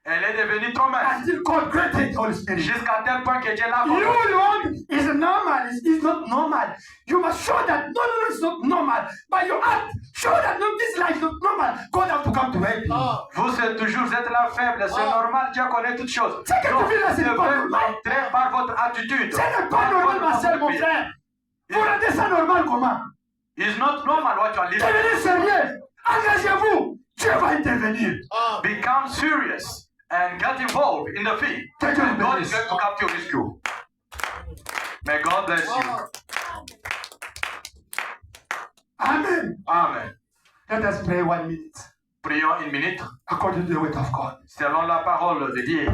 Elle est devenue trop mince. until God created the Holy Spirit. Jusqu'à tel point que Dieu l'a You convertie. Lord is normal. It's not normal. You must show that no, it's not normal. By your act, show that no, this life is not normal. God have to come to help you. Vous êtes toujours êtes là faible, c'est normal, Dieu connaît toutes choses. C'est que Donc, tu vis là, c'est vous pas devez normal. montrer par votre attitude. Ce n'est pas normal, ma soeur, mon frère. Vous rendez ça normal comment? It's not normal what you are living. Devenez sérieux. Engagez-vous. Dieu va intervenir. Become serious and get involved in the field. Thank you, And God is brothers. going to come to your rescue. May God bless you. Amen. Amen. Let us pray 1 minute Prions une minute according to the word of God. selon la parole de Dieu.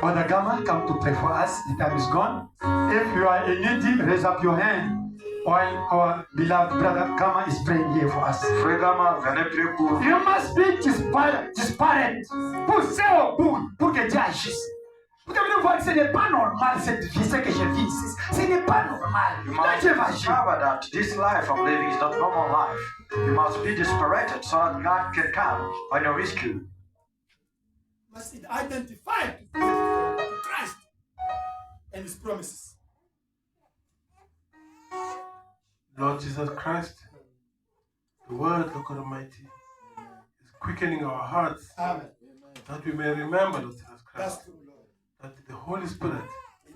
Brother Gamma, come to pray for us. The time is gone. If you are in need, raise up your hand while our beloved brother Gamma is praying here for us. Frère Gama, venez prier pour You must be disparate pour que Dieu agisse. Vous devez voir que ce n'est pas normal cette vie, ce que je vis ici. Ce n'est pas normal. You Là, must Dieu va agir. discover that this life of living is not normal life. You must be dispirited so that God can come on your rescue. Must identify with Christ and His promises. Lord Jesus Christ, the word of God Almighty is quickening our hearts Amen. that we may remember, Lord Jesus That's Christ, true, Lord. that the Holy Spirit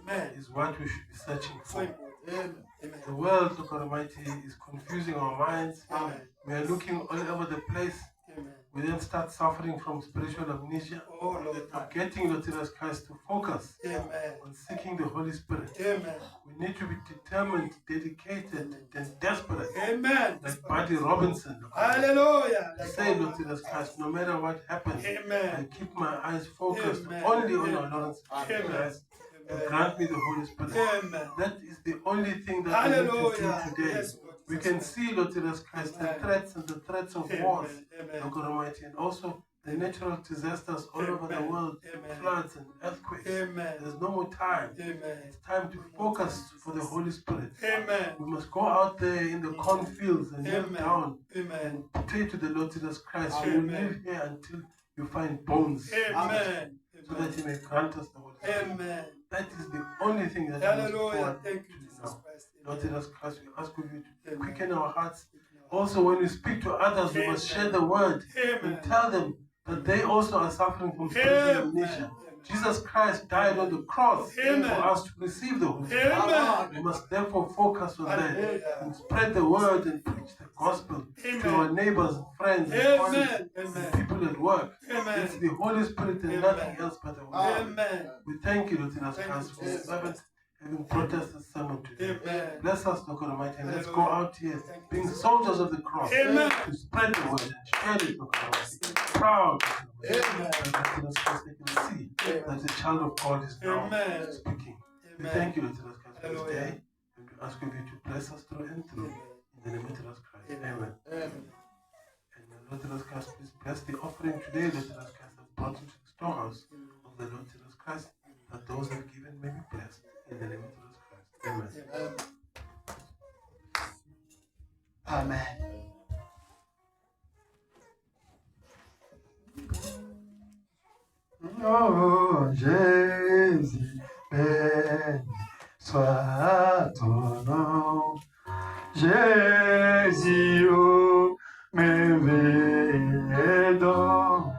Amen. is what we should be searching So for. important. Amen. Amen. The word of God Almighty is confusing our minds. Amen. We are looking all over the place. Amen. We then start suffering from spiritual amnesia, Oh Lord. forgetting Lord Jesus Christ to focus Amen. on seeking the Holy Spirit. Amen. We need to be determined, dedicated, and desperate, Amen. like Buddy Robinson. Hallelujah. Say, Lord Jesus Christ, no matter what happens, I Amen. keep my eyes focused Amen. only on Amen. our Lord Jesus Amen. Christ. And grant me the Holy Spirit. Amen. That is the only thing that we need to Hallelujah. do today. Yes, Lord. We can see, Lord Jesus Christ, the Amen. threats and the threats of Amen. wars, Amen. Lord God Almighty, and also the natural disasters all over the Amen. world, Amen. floods and earthquakes. Amen. There's no more time. Amen. It's time to focus for the Holy Spirit. Amen. We must go out there in the cornfields and kneel Amen. down Amen. and pray to the Lord Jesus Christ. You will Amen. live here until you find bones, Amen. so that He may grant us the Holy Spirit. Amen. That is the only thing that we must Hallelujah. forward Thank to you, Jesus now. Christ. Lord Jesus Christ, we ask of you to Amen. quicken our hearts. Also, when we speak to others, we must share the word Amen. and tell them that they also are suffering from spiritual Amen. amnesia. Jesus Christ died on the cross Amen. for us to receive the Holy Spirit. Amen. We must therefore focus on that Hallelujah. and spread the word and preach the gospel to Amen. our neighbors, friends, and Amen. colleagues, Amen. and people at work. Amen. It's the Holy Spirit and Amen. nothing else but the Holy Spirit. Amen. We thank you, Lord Jesus Thank Christ, you, for the Jesus. servant having brought us this sermon today. Amen. Bless us, Lord God Almighty, and let's go Hallelujah. out here Thank you. being soldiers of the cross Amen. to spread the word and share it, Lord God Almighty. Proud, Amen. and that Lord Jesus Christ, they can see that the child of God is now Amen. speaking. We Amen. thank you, Lord Jesus Christ, for this Hallelujah. day, and we We ask you to bless us through and through. In the name of Jesus Christ. Amen. And Lord Jesus Christ, please bless the offering today that Jesus Christ has brought into the storehouse of the Lord Jesus Christ, that those that have given may be blessed. In the name of Jesus Christ. Amen. Amen. Oh Jésus, béni soit ton nom. Jésus, oh, merveilleux don.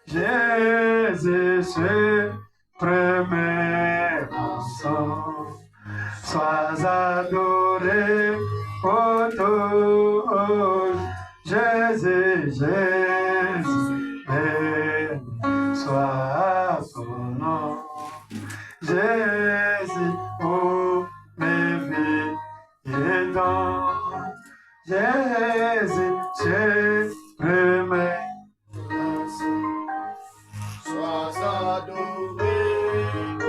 Jésus, ce premier enfant. Sois adoré, ô toi, Jésus, Jésus, béni soit ton nom. Jésus, ô merveilleux don. Jésus, ce premier enfant. Sois adoré, ô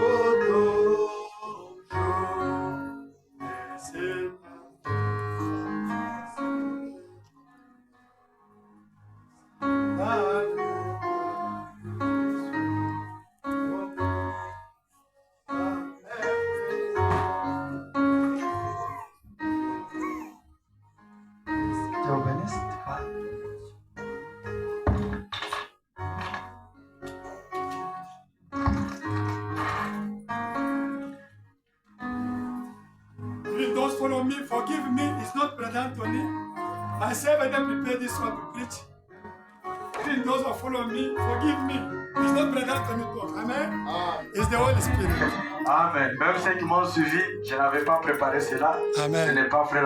Those follow me, forgive me. It's not Brother Anthony. Myself, I didn't prepare this one to preach. Even those who follow me, forgive me. It's not Brother Anthony talk. Amen. It's the Holy Spirit. Amen. Même ceux qui m'ont suivi, je n'avais pas préparé cela. Amen. Ce n'est pas frère